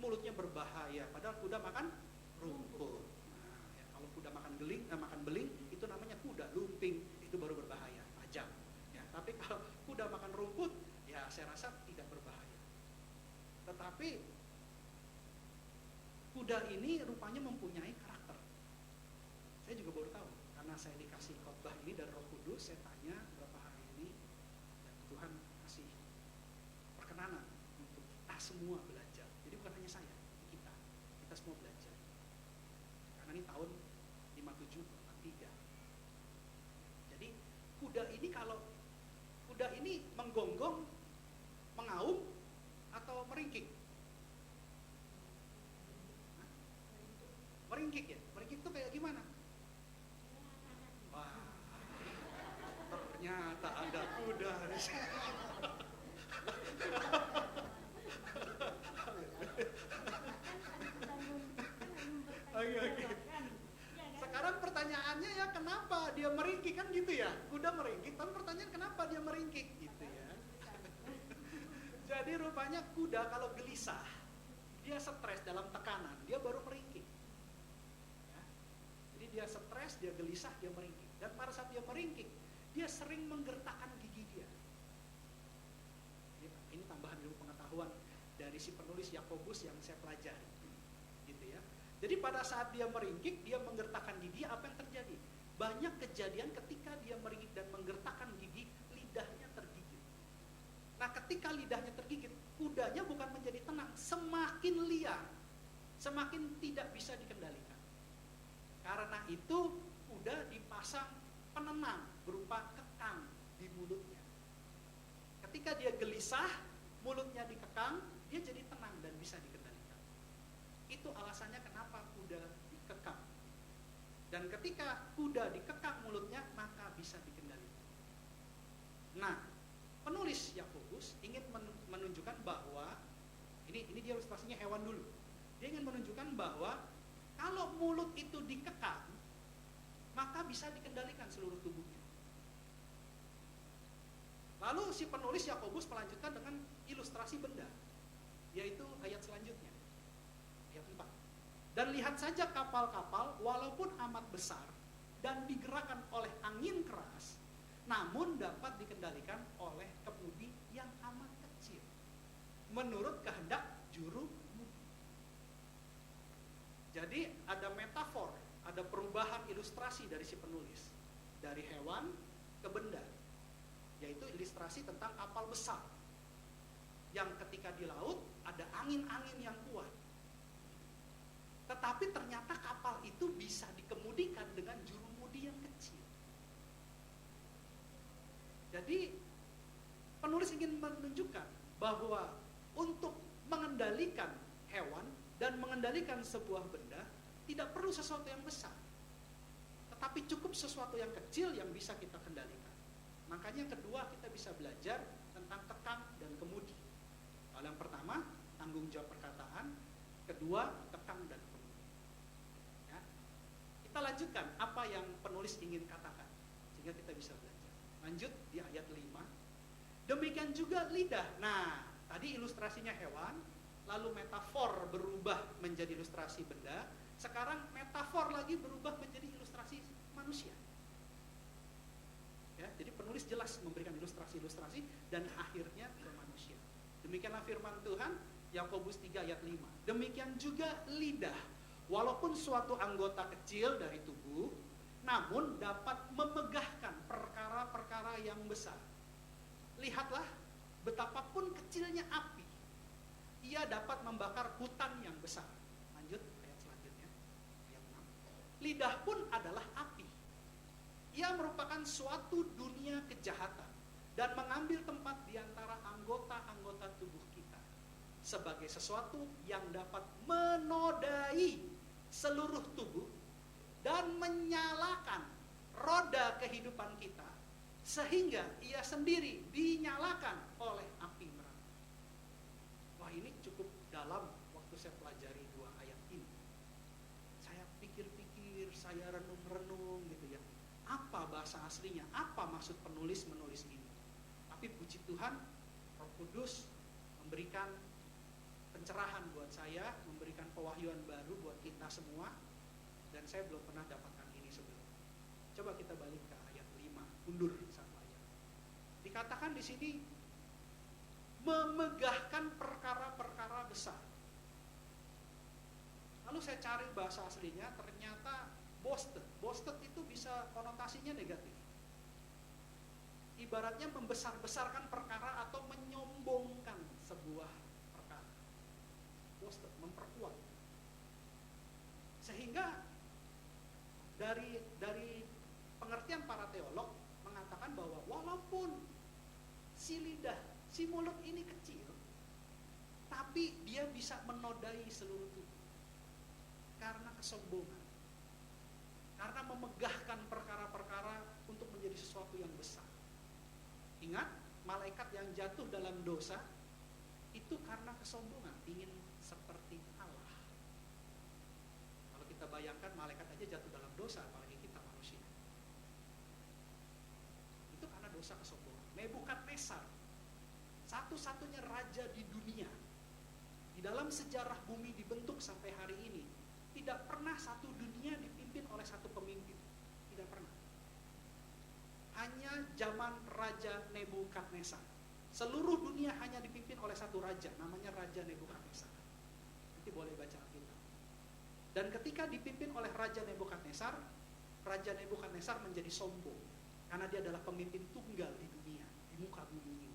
Mulutnya berbahaya, padahal kuda makan rumput. Nah, ya, kalau kuda makan beling, itu namanya kuda lumping, itu baru berbahaya, tajam. Ya, tapi kalau kuda makan rumput, ya saya rasa tidak berbahaya. Tetapi kuda ini rupanya mempunyai karakter. Saya juga baru tahu, karena saya dikasih khotbah ini dari Roh Kudus. Saya tanya beberapa hari ini, dan Tuhan kasih perkenanan untuk kita semua belajar. Jadi bukan hanya saya, kita semua belajar. Karena ini tahun 57-43. Jadi kuda ini, kalau kuda ini menggonggong, mengaum, atau meringkik? Hah? Meringkik ya? Meringkik itu kayak gimana? Wah, ternyata ada kuda di sini. Oke. Sekarang pertanyaannya ya, kenapa dia meringkik, kan gitu ya? Kuda meringkik, tapi pertanyaan kenapa dia meringkik gitu ya? Jadi rupanya kuda kalau gelisah, dia stres dalam tekanan, dia baru meringkik. Ya. Jadi dia stres, dia gelisah, dia meringkik. Dan pada saat dia meringkik, dia sering menggertakkan gigi dia. Ini tambahan ilmu pengetahuan dari si penulis Yakobus yang saya pelajari. Gitu ya. Jadi pada saat dia meringkik, dia menggertakkan gigi, apa yang terjadi? banyak kejadian ketika dia meringik dan menggertakkan gigi, lidahnya tergigit. Nah, ketika lidahnya tergigit, kudanya bukan menjadi tenang, semakin liar, semakin tidak bisa dikendalikan. Karena itu kuda dipasang penenang berupa kekang di mulutnya. Ketika dia gelisah, mulutnya dikekang, dia jadi tenang dan bisa dikendalikan. Itu alasannya kenapa kuda dikekang. Dan ketika kuda dikekang mulutnya, maka bisa dikendalikan. Nah, penulis Yakobus ingin menunjukkan bahwa ini dia ilustrasinya hewan dulu. Dia ingin menunjukkan bahwa kalau mulut itu dikekang, maka bisa dikendalikan seluruh tubuhnya. Lalu si penulis Yakobus melanjutkan dengan ilustrasi benda, yaitu ayat selanjutnya, ayat 4. Dan lihat saja kapal-kapal walaupun amat besar dan digerakkan oleh angin keras, namun dapat dikendalikan oleh kemudi yang amat kecil, menurut kehendak juru mudi. Jadi ada metafor, ada perubahan ilustrasi dari si penulis, dari hewan ke benda, yaitu ilustrasi tentang kapal besar yang ketika di laut ada angin-angin yang kuat, tetapi ternyata kapal itu bisa dikemudikan dengan juru mudi yang kecil. Jadi penulis ingin menunjukkan bahwa untuk mengendalikan hewan dan mengendalikan sebuah benda tidak perlu sesuatu yang besar, tetapi cukup sesuatu yang kecil yang bisa kita kendalikan. Makanya kedua, kita bisa belajar tentang kekang dan kemudi. Hal yang pertama, tanggung jawab perkataan. Kedua, kekang dan kemudi. Ya. Kita lanjutkan apa yang penulis ingin katakan, sehingga kita bisa belajar. Lanjut di ayat 5. Demikian juga lidah. Nah, tadi ilustrasinya hewan, lalu metafor berubah menjadi ilustrasi benda. Sekarang metafor lagi berubah menjadi ilustrasi manusia. Ya, jadi penulis jelas memberikan ilustrasi-ilustrasi dan akhirnya ke manusia. Demikianlah firman Tuhan, Yakobus 3 ayat 5. Demikian juga lidah, walaupun suatu anggota kecil dari tubuh, namun dapat memegahkan perkara-perkara yang besar. Lihatlah betapapun kecilnya api, ia dapat membakar hutan yang besar. Lanjut ayat selanjutnya, ayat 6. Lidah pun adalah api. Ia merupakan suatu dunia kejahatan dan mengambil tempat di antara anggota-anggota tubuh kita sebagai sesuatu yang dapat menodai seluruh tubuh dan menyalakan roda kehidupan kita sehingga ia sendiri dinyalakan oleh api neraka. Wah, ini cukup dalam waktu saya pelajari dua ayat ini. Saya pikir-pikir, saya renung-renung gitu ya. Apa bahasa aslinya? Apa maksud penulis menulis ini? Tapi puji Tuhan, Roh Kudus memberikan pencerahan buat saya, memberikan pewahyuan baru buat kita semua, dan saya belum pernah dapatkan ini sebelumnya. Coba kita balik ke ayat 5, undur satu ayat. Dikatakan di sini memegahkan perkara-perkara besar. Lalu saya cari bahasa aslinya, ternyata boasted. Boasted itu bisa konotasinya negatif. Ibaratnya membesar-besarkan perkara atau menyombongkan sebuah perkara. Boasted, memperkuat. Sehingga dari pengertian para teolog mengatakan bahwa walaupun si lidah, si mulut ini kecil, tapi dia bisa menodai seluruh tubuh karena kesombongan. Karena memegahkan perkara-perkara untuk menjadi sesuatu yang besar. Ingat, malaikat yang jatuh dalam dosa itu karena kesombongan, ingin seperti Allah. Kalau kita bayangkan malaikat aja jatuh dalam dosa, apalagi kita manusia. Itu karena dosa kesombongan. Nebukadnezar, satu-satunya raja di dunia, di dalam sejarah bumi dibentuk sampai hari ini, tidak pernah satu dunia dipimpin oleh satu pemimpin. Tidak pernah. Hanya zaman Raja Nebukadnezar. Seluruh dunia hanya dipimpin oleh satu raja, namanya Raja Nebukadnezar. Nanti boleh baca Alkitab. Dan ketika dipimpin oleh Raja Nebukadnezar, Raja Nebukadnezar menjadi sombong karena dia adalah pemimpin tunggal di dunia, di muka bumi ini.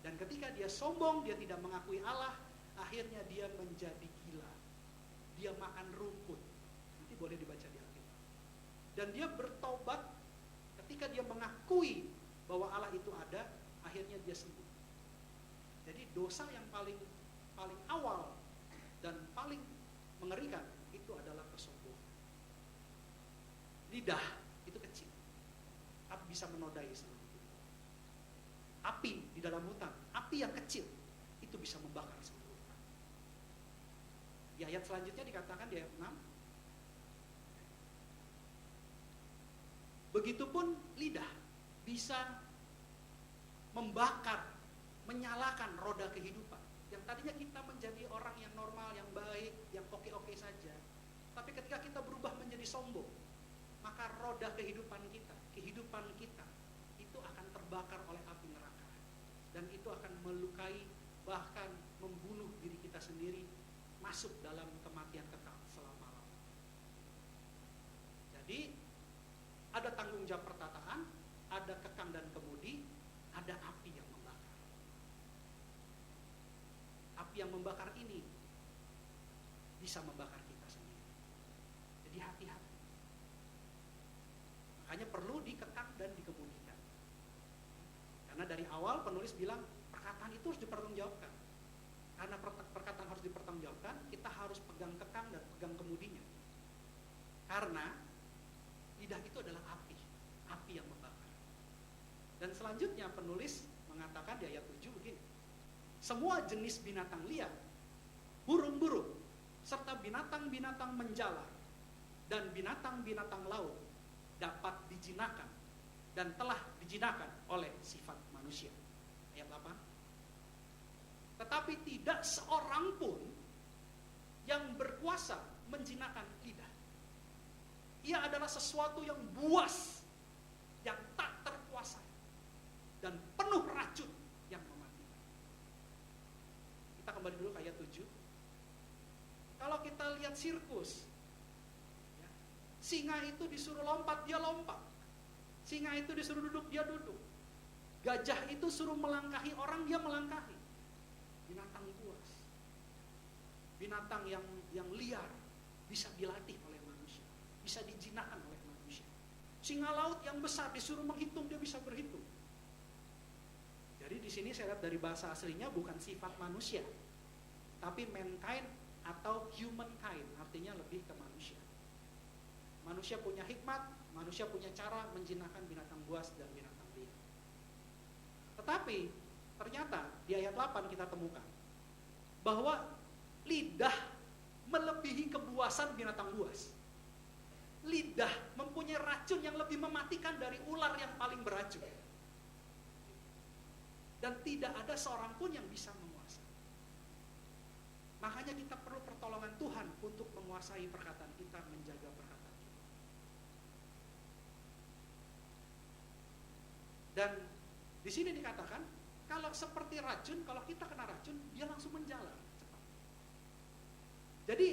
Dan ketika dia sombong, dia tidak mengakui Allah, akhirnya dia menjadi gila. Dia makan rumput. Nanti boleh dibaca di Alkitab. Dan dia bertobat ketika dia mengakui bahwa Allah itu ada, akhirnya dia sembuh. Jadi dosa yang paling awal dan paling mengerikan itu adalah kesombongan. Lidah itu kecil, tapi bisa menodai seluruh tubuh. Api di dalam hutan, api yang kecil itu bisa membakar seluruh hutan. Di ayat selanjutnya dikatakan di ayat 6, begitupun lidah bisa membakar, menyalakan roda kehidupan. Yang tadinya kita menjadi orang yang normal, yang baik, yang oke-oke saja. Tapi ketika kita berubah menjadi sombong, maka roda kehidupan kita itu akan terbakar oleh api neraka. Dan itu akan melukai, bahkan membunuh diri kita sendiri, masuk dalam kematian kekal selama-lamanya. Jadi ada tanggung jawab perkataan, ada kekang dan kemudi, ada api yang membakar. Api yang membakar ini bisa membakar kita sendiri. Jadi hati-hati. Makanya perlu dikekang dan dikemudikan. Karena dari awal penulis bilang perkataan itu harus dipertanggungjawabkan. Karena perkataan harus dipertanggungjawabkan, kita harus pegang kekang dan pegang kemudinya. Karena lidah itu adalah api yang membakar. Dan selanjutnya penulis mengatakan di ayat 7 begini. Semua jenis binatang liar, burung-burung, serta binatang-binatang menjalar, dan binatang-binatang laut dapat dijinakan dan telah dijinakan oleh sifat manusia. Ayat 8. Tetapi tidak seorang pun yang berkuasa menjinakan lidah. Ia adalah sesuatu yang buas, yang tak terkuasai, dan penuh racun yang mematikan. Kita kembali dulu ke ayat 7. Kalau kita lihat sirkus, singa itu disuruh lompat, dia lompat. Singa itu disuruh duduk, dia duduk. Gajah itu suruh melangkahi orang, dia melangkahi. Binatang buas, binatang yang liar, bisa dilatih oleh manusia, bisa dijinakkan oleh manusia. Singa laut yang besar disuruh menghitung, dia bisa berhitung. Jadi di sini saya lihat dari bahasa aslinya bukan sifat manusia, tapi mankind atau humankind, artinya lebih ke manusia. Manusia punya hikmat, manusia punya cara menjinakkan binatang buas dan binatang liar. Tetapi ternyata di ayat 8 kita temukan bahwa lidah melebihi kebuasan binatang buas. Lidah mempunyai racun yang lebih mematikan dari ular yang paling beracun. Dan tidak ada seorang pun yang bisa menguasai. Makanya kita perlu pertolongan Tuhan untuk menguasai perkataan kita, menjaga perkataan. Dan di sini dikatakan, kalau seperti racun, kalau kita kena racun, dia langsung menjalar cepat. Jadi,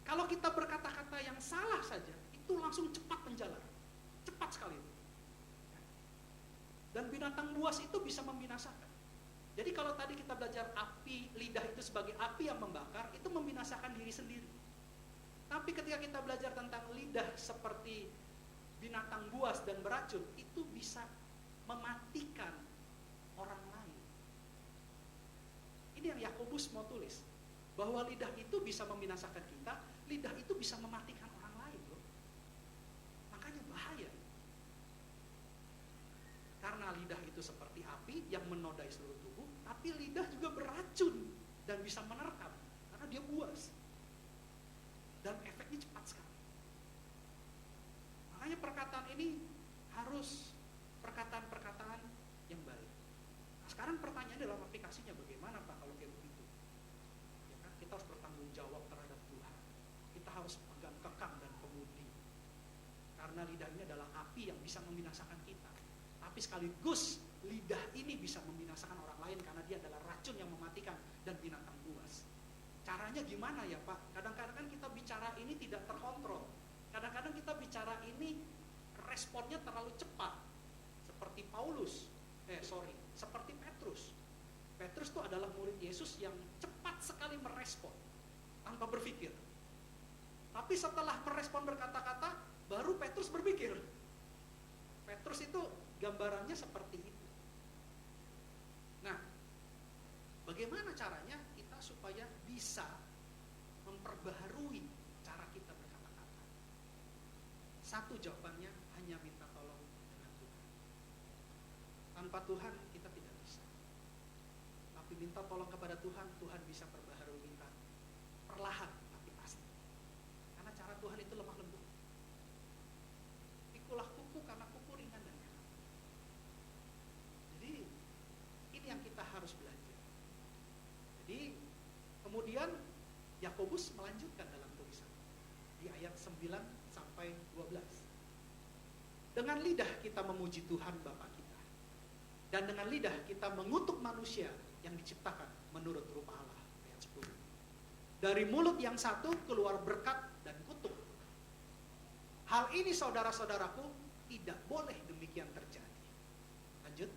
kalau kita berkata-kata yang salah saja, itu langsung cepat menjalar. Cepat sekali. Dan binatang buas itu bisa membinasakan. Jadi kalau tadi kita belajar api, lidah itu sebagai api yang membakar, itu membinasakan diri sendiri. Tapi ketika kita belajar tentang lidah seperti binatang buas dan beracun, itu bisa mematikan orang lain. Ini yang Yakobus mau tulis, bahwa lidah itu bisa membinasakan kita, lidah itu bisa mematikan orang lain loh. Makanya bahaya. Karena lidah itu seperti api yang menodai seluruh tubuh, tapi lidah juga beracun dan bisa menerkam karena dia buas. Dan efeknya cepat sekali. Makanya perkataan ini harus perkataan-perkataan yang baik. Nah, sekarang pertanyaannya dalam aplikasinya bagaimana Pak kalau kayak begitu? Ya kan, kita harus bertanggung jawab terhadap Tuhan. Kita harus pegang kekang dan kemudi. Karena lidah ini adalah api yang bisa membinasakan kita. Tapi sekaligus lidah ini bisa membinasakan orang lain karena dia adalah racun yang mematikan dan binatang buas. Caranya gimana ya Pak? Kadang-kadang kan kita bicara ini tidak terkontrol. Kadang-kadang kita bicara ini meresponnya terlalu cepat. Seperti seperti Petrus. Petrus itu adalah murid Yesus yang cepat sekali merespon tanpa berpikir. Tapi setelah merespon berkata-kata, baru Petrus berpikir. Petrus itu gambarannya seperti itu. Nah, bagaimana caranya kita supaya bisa memperbaharui cara kita berkata-kata? Satu jawabannya, hanya minta tolong dengan Tuhan. Tanpa Tuhan kita tidak bisa. Tapi minta tolong kepada Tuhan, Tuhan bisa perbaharui kita. Perlahan tapi pasti. Karena cara Tuhan itu lemah lembut. Pikulah kuku karena kuku ringan dan enak. Jadi ini yang kita harus belajar. Jadi kemudian Yakobus melanjutkan dalam tulisan di ayat 9 sampai 12. Dengan lidah kita memuji Tuhan Bapa kita, dan dengan lidah kita mengutuk manusia yang diciptakan menurut rupa Allah. Ayat 10. Dari mulut yang satu keluar berkat dan kutuk. Hal ini saudara-saudaraku tidak boleh demikian terjadi. Lanjut.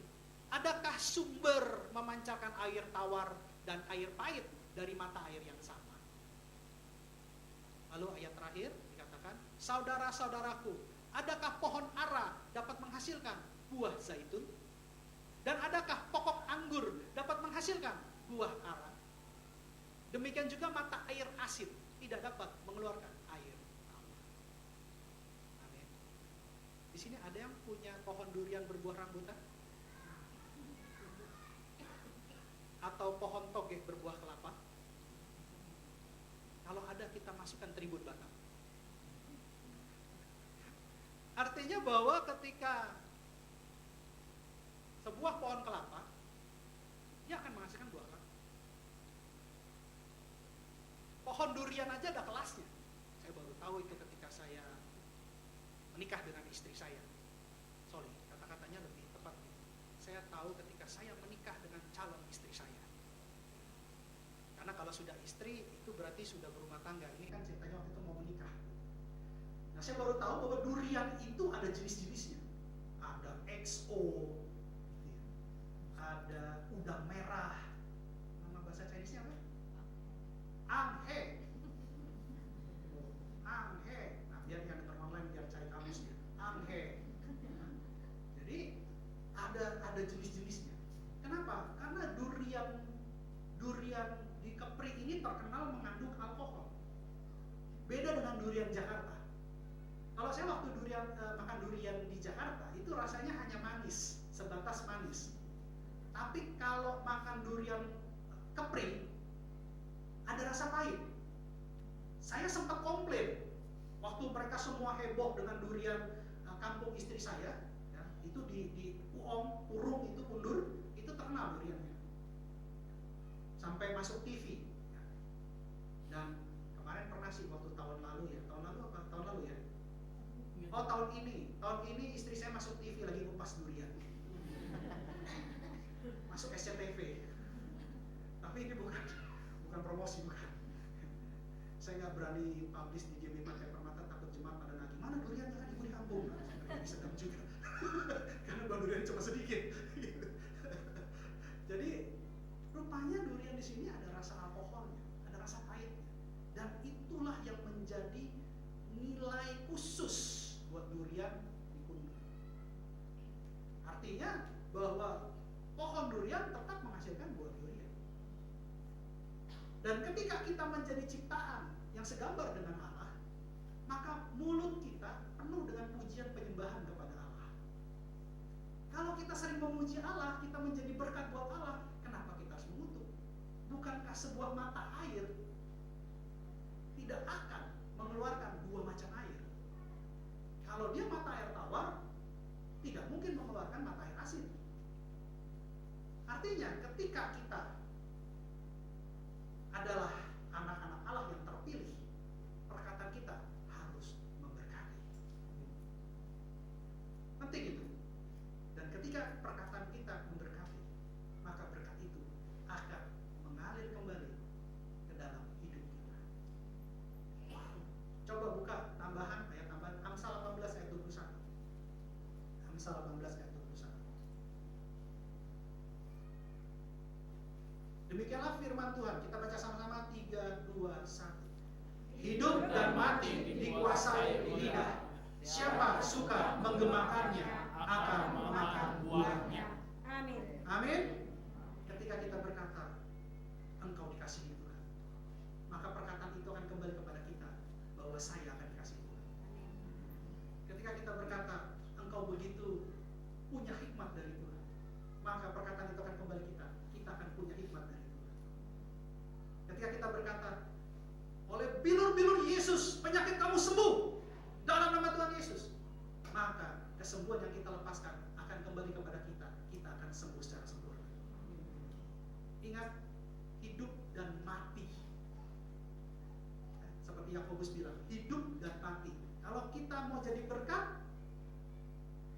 Adakah sumber memancarkan air tawar dan air pahit dari mata air yang sama? Lalu ayat terakhir dikatakan, saudara-saudaraku, adakah pohon ara dapat menghasilkan buah zaitun? Dan adakah pokok anggur dapat menghasilkan buah ara? Demikian juga mata air asin tidak dapat mengeluarkan air tawar. Amin. Di sini ada yang punya pohon durian berbuah rambutan? Atau pohon toge berbuah kelapa? Kalau ada, kita masukkan Tribun Batam. Artinya bahwa ketika sebuah pohon kelapa, dia akan menghasilkan buah kelapa. Pohon durian aja ada kelasnya. Saya baru tahu itu ketika saya menikah dengan istri saya. Sorry, kata-katanya lebih tepat. Saya tahu ketika saya menikah dengan calon istri saya. Karena kalau sudah istri, itu berarti sudah berumah tangga. Ini kan ceritanya waktu itu mau menikah. Nah, saya baru tahu bahwa durian itu ada jenis-jenisnya. Ada XO, ada udang merah. Nama bahasa Chinese-nya apa? Anghe. Anghe. Nah, biar yang denger online biar cari kamusnya. Anghe. Jadi ada jenis-jenisnya. Kenapa? Karena durian di Kepri ini terkenal mengandung alkohol. Beda dengan durian Jakarta. Kalau saya waktu makan durian di Jakarta, itu rasanya hanya manis, sebatas manis. Tapi kalau makan durian Kepri, ada rasa pahit. Saya sempat komplain waktu mereka semua heboh dengan durian kampung istri saya, ya, itu di Purung itu Undur, itu terkenal duriannya. Sampai masuk TV. Ya. Dan kemarin pernah sih waktu tahun lalu ya, tahun lalu ya. Oh, tahun ini istri saya masuk TV lagi kupas durian. Masuk SCTV. Tapi ini bukan promosi, bukan. Saya nggak berani publish di GBI Pantai Permata, takut jemaat pada nagih. Mana duriannya, kan ibu di kampung? Nah, sedang juga. Karena buah durian cuma sedikit. Jadi rupanya durian di sini ada rasa alkoholnya, ada rasa pahitnya. Dan itulah yang menjadi nilai khusus buat durian di Kundur. Artinya bahwa pohon durian tetap menghasilkan buah durian. Dan ketika kita menjadi ciptaan yang segambar dengan Allah, maka mulut kita penuh dengan pujian penyembahan kepada Allah. Kalau kita sering memuji Allah, kita menjadi berkat buat Allah. Kenapa kita harus mengutuk? Bukankah sebuah mata air tidak akan mengeluarkan dua macam air? Kalau dia mata air tawar, tidak mungkin mengeluarkan mata air asin. Artinya ketika kita adalah anak-anak Allah yang terpilih, perkataan kita harus memberkati. Penting itu. Dan ketika perkataan kita memberkati, maka berkat itu akan mengalir kembali ke dalam hidup kita. Coba buka ayat tambahan Amsal 18 ayat 21. Demikianlah firman Tuhan. Kita baca sama-sama 3, 2, 1. Hidup dan mati dikuasai lidah. Siapa suka menggemakannya akan memakan buahnya. Amin. Amin. Ketika kita berkata, engkau dikasihi Tuhan, maka perkataan itu akan kembali kepada kita bahwa saya akan dikasihi Tuhan. Ketika kita berkata, engkau begitu punya hikmat dari Tuhan, maka perkataan itu akan kembali kita akan punya hikmat dari Tuhan. Ketika kita berkata, oleh bilur-bilur Yesus penyakit kamu sembuh dalam nama Tuhan Yesus, maka kesembuhan yang kita lepaskan akan kembali kepada kita akan sembuh secara sempurna. Ingat, hidup dan mati, seperti Yakobus bilang, hidup dan mati. Kalau kita mau jadi berkat,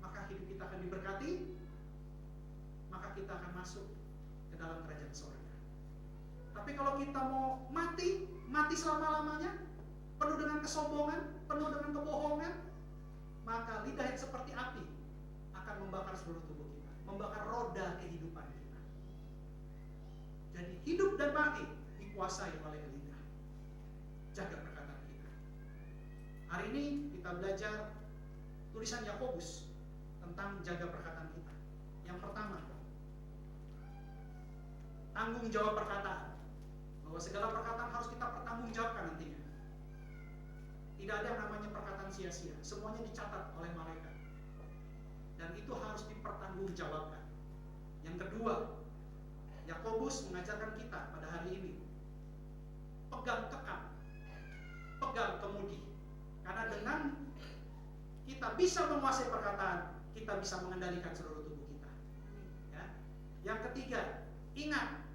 maka hidup kita akan diberkati, maka kita akan masuk ke dalam kerajaan surga. Tapi kalau kita mau mati selama-lamanya, penuh dengan kesombongan, penuh dengan kebohongan, maka lidah yang seperti api akan membakar seluruh tubuh kita, membakar roda kehidupan kita. Jadi hidup dan mati dikuasai oleh lidah. Jaga perkataan kita. Hari ini kita belajar tulisan Yakobus tentang jaga perkataan kita. Yang pertama, tanggung jawab perkataan. Bahwa segala perkataan harus kita pertanggungjawabkan nantinya. Tidak ada yang namanya perkataan sia-sia. Semuanya dicatat oleh malaikat. Dan itu harus dipertanggungjawabkan. Yang kedua, Yakobus mengajarkan kita pada hari ini, pegang kekang, pegang kemudi. Karena dengan kita bisa menguasai perkataan, kita bisa mengendalikan seluruh tubuh kita. Ya. Yang ketiga, ingat,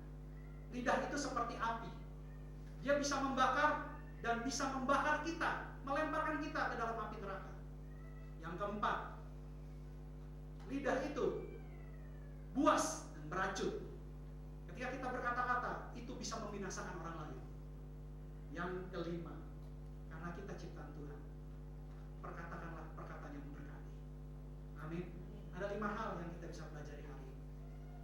lidah itu seperti api. Dia bisa membakar dan bisa membakar kita, melemparkan kita ke dalam api neraka. Yang keempat, lidah itu buas dan beracun. Ketika kita berkata-kata, itu bisa membinasakan orang lain. Yang kelima, karena kita ciptaan Tuhan, perkatakanlah perkataan yang memberkati. Amin. Ada 5 hal yang kita bisa pelajari hari ini.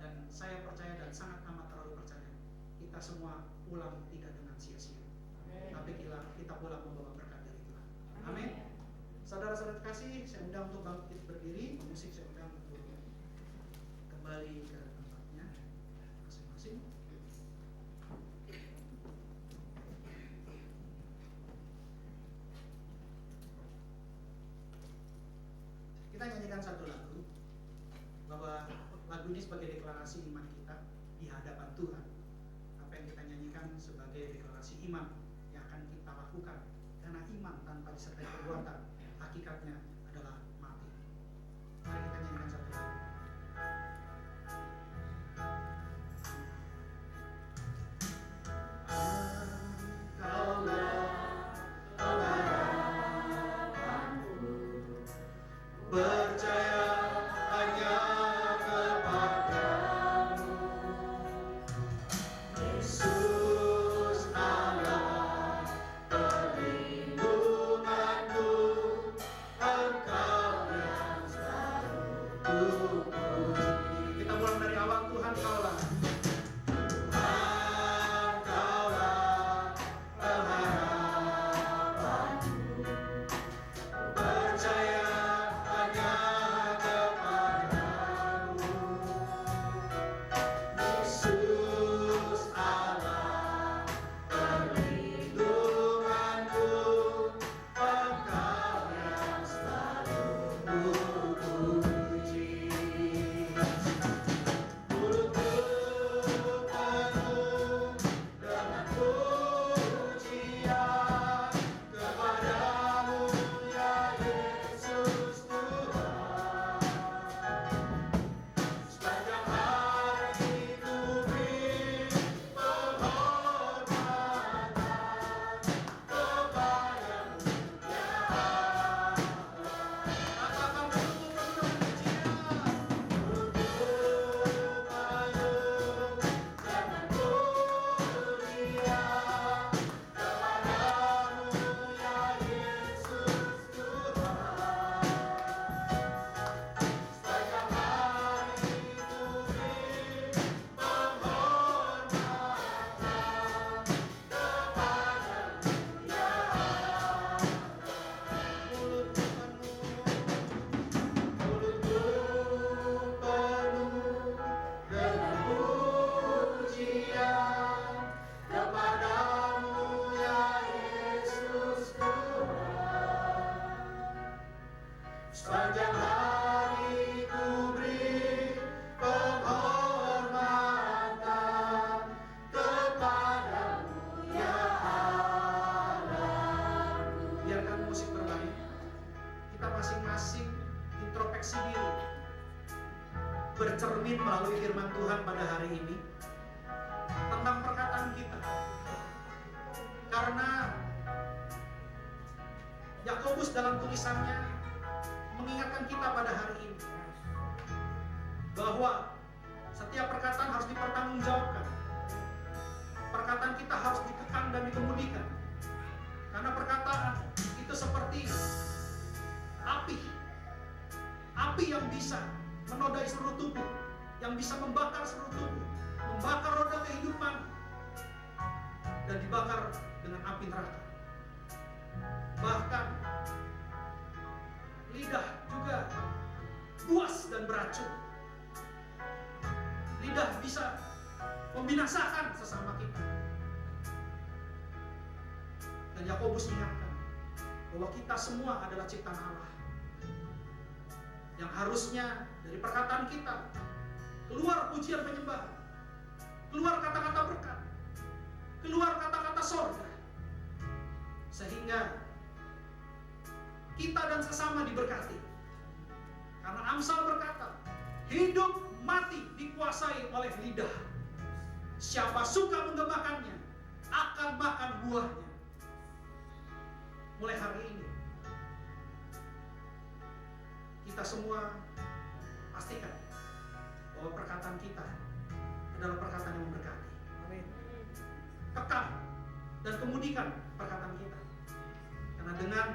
Dan saya percaya dan sangat amat terlalu percaya, kita semua pulang tidak dengan sia-sia. Tapi kita pulang membawa berkat dari Tuhan. Amin. Saudara-saudara kasih, saya undang untuk bangkit berdiri. Musik saya undang untuk kembali ke tempatnya masing-masing. Kita nyanyikan satu lagu, bahwa lagu ini sebagai deklarasi iman kita di hadapan Tuhan. Apa yang kita nyanyikan sebagai deklarasi iman yang akan kita lakukan. Karena iman tanpa disertai perbuatan, hakikatnya adalah mati. Mari kita nyanyikan satu lagu. Percaya hanya kepadamu, Yesus Allah perlindunganku, Engkau yang selalu bercermin melalui firman Tuhan pada hari ini tentang perkataan kita. Karena Yakobus dalam tulisannya mengingatkan kita pada hari ini bahwa setiap perkataan harus dipertanggungjawabkan. Perkataan kita harus dikekang dan dikemudikan. Karena perkataan itu seperti api. Api yang bisa menodai seluruh tubuh, yang bisa membakar seluruh tubuh, membakar roda kehidupan, dan dibakar dengan api neraka. Bahkan lidah juga buas dan beracun. Lidah bisa membinasakan sesama kita. Dan Yakobus ingatkan bahwa kita semua adalah ciptaan Allah, yang harusnya dari perkataan kita keluar pujian penyembahan, keluar kata-kata berkat, keluar kata-kata sorga, sehingga kita dan sesama diberkati. Karena Amsal berkata, hidup mati dikuasai oleh lidah. Siapa suka menggemakannya akan makan buahnya. Mulai hari ini kita semua pastikan bahwa perkataan kita adalah perkataan yang memberkati. Amin. Kekang dan kemudikan perkataan kita. Karena dengan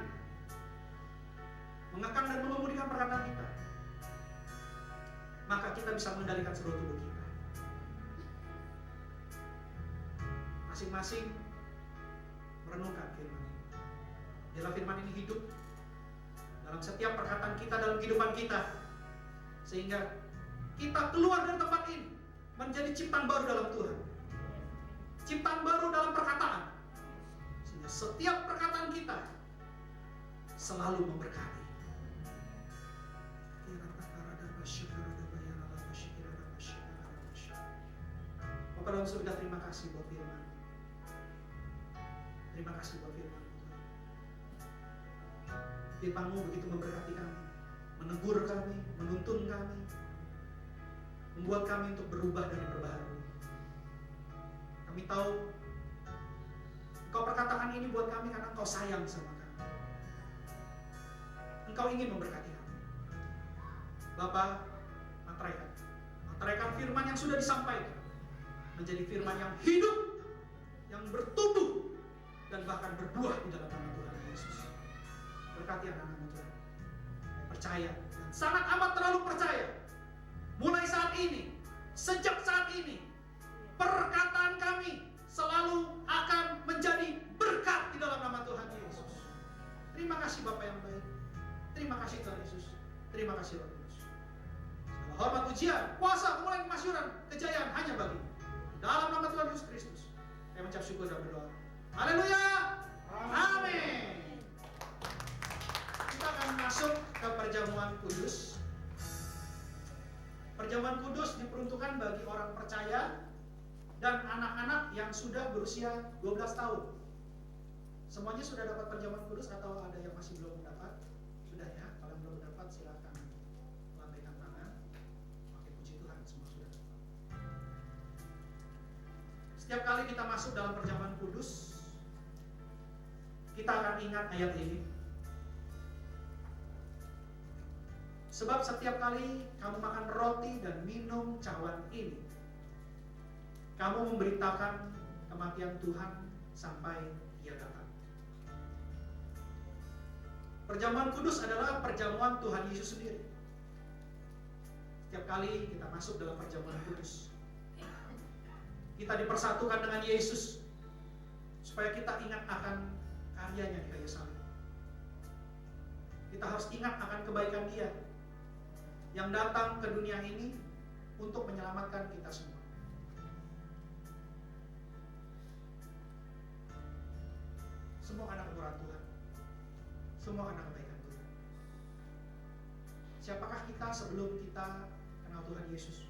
mengekang dan mengemudikan perkataan kita, maka kita bisa mengendalikan seluruh tubuh kita. Masing-masing merenungkan firman ini. Biarlah firman ini hidup dalam setiap perkataan kita dalam kehidupan kita, sehingga kita keluar dari tempat ini menjadi ciptaan baru dalam Tuhan, ciptaan baru dalam perkataan, sehingga setiap perkataan kita selalu memberkati. Bapak dalam surga, terima kasih buat firman. Terima kasih buat firman. Firman-Mu begitu memberkati kami, menegur kami, menuntun kami, membuat kami untuk berubah dan diperbaharui. Kami tahu Engkau perkatakan ini buat kami karena Engkau sayang sama kami. Engkau ingin memberkati kami. Bapa, materaikan firman yang sudah disampaikan menjadi firman yang hidup, yang bertumbuh, dan bahkan berbuah di dalam nama Tuhan Yesus. Berkati anak-anak-Mu Tuhan. Percaya, dan sangat amat terlalu percaya. Mulai saat ini, sejak saat ini, perkataan kami selalu akan menjadi berkat di dalam nama Tuhan Yesus. Terima kasih Bapa yang baik. Terima kasih Tuhan Yesus. Terima kasih Roh Kudus. Segala hormat, pujian, kuasa, kemuliaan, kemasyuran, kejayaan hanya bagi dalam nama Tuhan Yesus Kristus. Saya mengucap syukur dan berdoa. Haleluya. Amin. Kita akan masuk ke perjamuan kudus. Perjamuan kudus diperuntukkan bagi orang percaya dan anak-anak yang sudah berusia 12 tahun. Semuanya sudah dapat perjamuan kudus atau ada yang masih belum mendapat? Sudah ya. Kalau yang belum dapat silakan lambaikan tangan. Oke, puji Tuhan, semua sudah dapat. Setiap kali kita masuk dalam perjamuan kudus, kita akan ingat ayat ini. Sebab setiap kali kamu makan roti dan minum cawan ini, kamu memberitakan kematian Tuhan sampai Dia datang. Perjamuan kudus adalah perjamuan Tuhan Yesus sendiri. Setiap kali kita masuk dalam perjamuan kudus, kita dipersatukan dengan Yesus supaya kita ingat akan karyanya di kayu salib. Kita harus ingat akan kebaikan Dia yang datang ke dunia ini untuk menyelamatkan kita semua. Semua anak murah Tuhan, semua anak kebaikan Tuhan. Siapakah kita sebelum kita kenal Tuhan Yesus?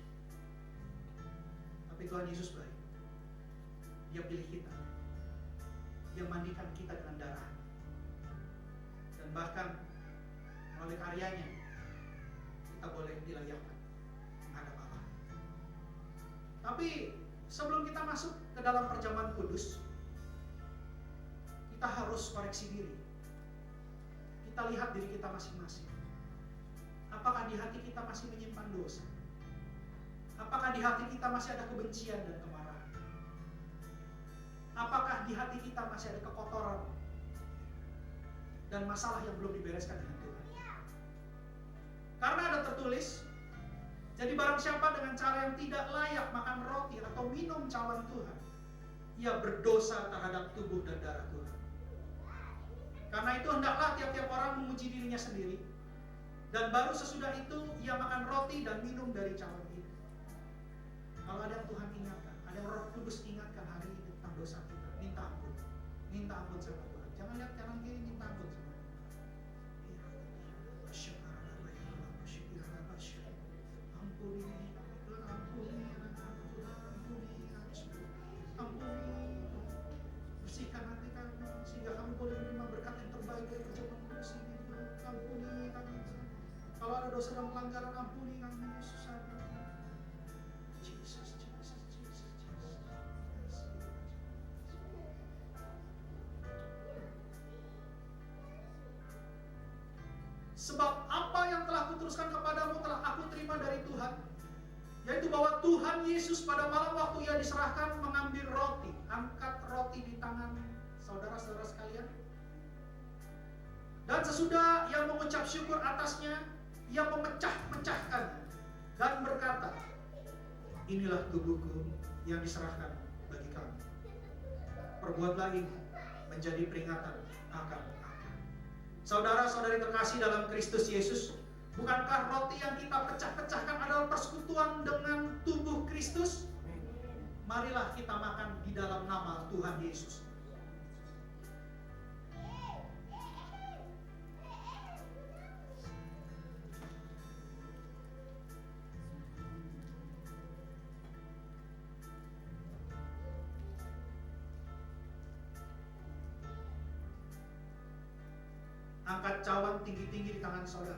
Tapi Tuhan Yesus baik. Dia pilih kita. Dia mandikan kita dengan darah. Dan bahkan melalui karyanya kita boleh dilayakkan menghadap Allah. Tapi sebelum kita masuk ke dalam perjamuan kudus, kita harus koreksi diri. Kita lihat diri kita masing-masing. Apakah di hati kita masih menyimpan dosa? Apakah di hati kita masih ada kebencian dan kemarahan? Apakah di hati kita masih ada kekotoran dan masalah yang belum dibereskan dengan Tuhan? Karena ada tertulis, jadi barang siapa dengan cara yang tidak layak makan roti atau minum cawan Tuhan, ia berdosa terhadap tubuh dan darah Tuhan. Karena itu hendaklah tiap-tiap orang memuji dirinya sendiri, dan baru sesudah itu ia makan roti dan minum dari cawan itu. Kalau ada yang Tuhan ingatkan, ada yang Roh Kudus ingatkan hari ini tentang dosa kita, minta ampun. Minta ampun sama Tuhan. Jangan lihat kanan kiri, minta ampun sama Tuhan. Ampuni, bersihkan hati kami sehingga kami boleh menerima berkat yang terbaik dari perjamuan kudus ini. Ampuni kami. Kalau ada dosa dan pelanggaran, ampuni kami, Yesus. Sebab apa yang telah kuteruskan kepadamu telah aku terima dari Tuhan, yaitu bahwa Tuhan Yesus pada malam waktu ia diserahkan mengambil roti, angkat roti di tangan saudara-saudara sekalian, dan sesudah ia mengucap syukur atasnya, ia memecah-mecahkannya dan berkata, inilah tubuhku yang diserahkan bagi kamu. Perbuatlah ini menjadi peringatan akan aku. Saudara-saudari terkasih dalam Kristus Yesus, bukankah roti yang kita pecah-pecahkan adalah persekutuan dengan tubuh Kristus? Marilah kita makan di dalam nama Tuhan Yesus. Angkat cawan tinggi-tinggi di tangan saudara.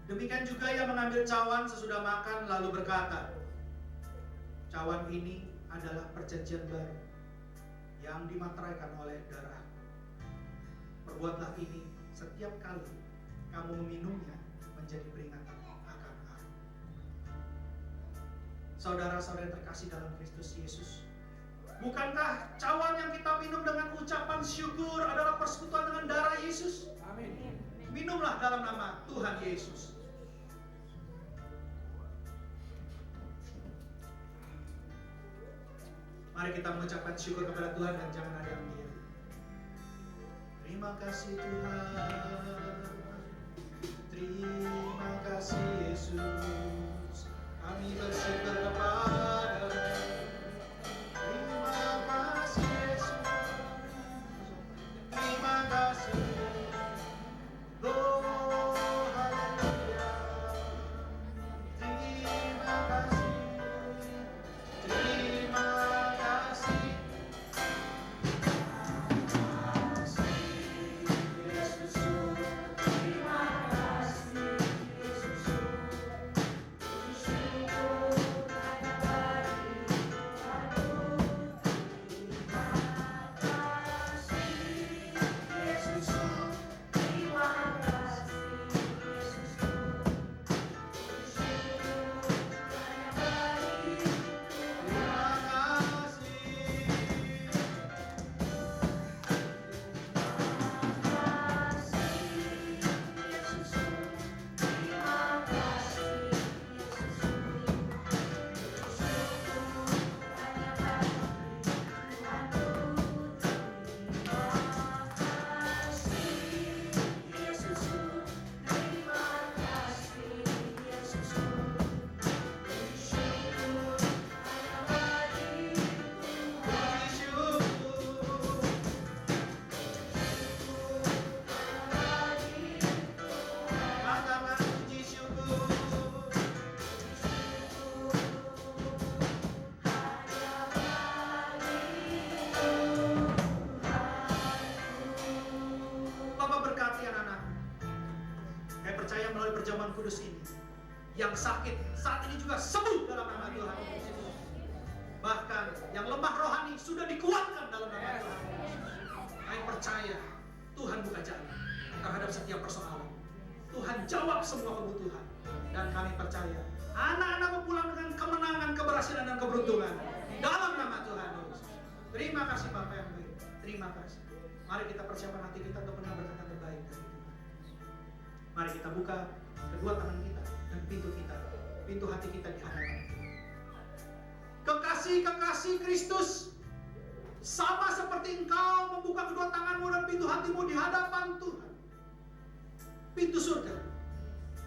Demikian juga ia mengambil cawan sesudah makan lalu berkata, cawan ini adalah perjanjian baru yang dimateraikan oleh darah. Perbuatlah ini setiap kali kamu meminumnya menjadi peringatan akan aku. Saudara-saudara terkasih dalam Kristus Yesus, bukankah cawan yang kita minum dengan ucapan syukur adalah persekutuan dengan darah Yesus? Amin. Minumlah dalam nama Tuhan Yesus. Mari kita mengucapkan syukur kepada Tuhan dan jangan ada yang diam. Terima kasih Tuhan. Terima kasih Yesus. Kami bersyukur kepada-Mu. Terima kasih Yesus. Terima kasih. Oh haleluya. Terima kasih. Terima kasih. Yesus. Terima kasih Yesus. saat ini juga sembuh dalam nama Tuhan Yesus. Bahkan yang lemah rohani sudah dikuatkan dalam nama Tuhan Yesus. Kami percaya Tuhan buka jalan terhadap setiap persoalan. Tuhan jawab semua kebutuhan. Dan kami percaya anak-anak pulang dengan kemenangan, keberhasilan, dan keberuntungan dalam nama Tuhan Yesus. Terima kasih Bapak yang baik. Terima kasih. Mari kita persiapkan hati kita untuk mendengar berkat terbaik dari Tuhan. Mari kita buka kedua tangan kita dan pintu hati kita di hadapan Tuhan. Kekasih-kekasih Kristus, sama seperti engkau membuka kedua tanganmu dan pintu hatimu di hadapan Tuhan. Pintu surga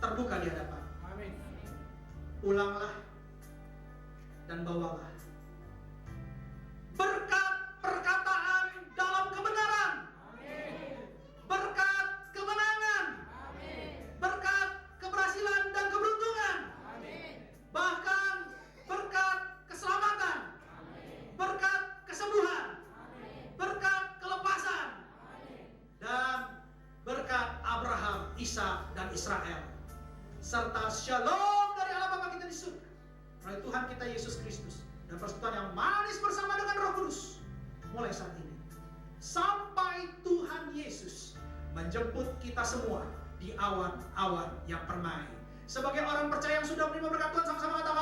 terbuka di hadapan. Amin. Ulanglah dan bawalah berkat perkataan dalam kebenaran. Amin. Berkat kemenangan. Amin. Berkat keberhasilan dan keberuntungan. Amin. Bahkan berkat keselamatan. Amin. Berkat kesembuhan. Amin. Berkat kelepasan. Amin. Dan berkat Abraham, Ishak, dan Israel. Serta shalom dari Allah Bapa kita di surga, melalui Tuhan kita Yesus Kristus, dan persekutuan yang manis bersama dengan Roh Kudus mulai saat ini sampai Tuhan Yesus menjemput kita semua di awan-awan yang permai. Sebagai orang percaya yang sudah menerima berkat Tuhan, sama-sama katakan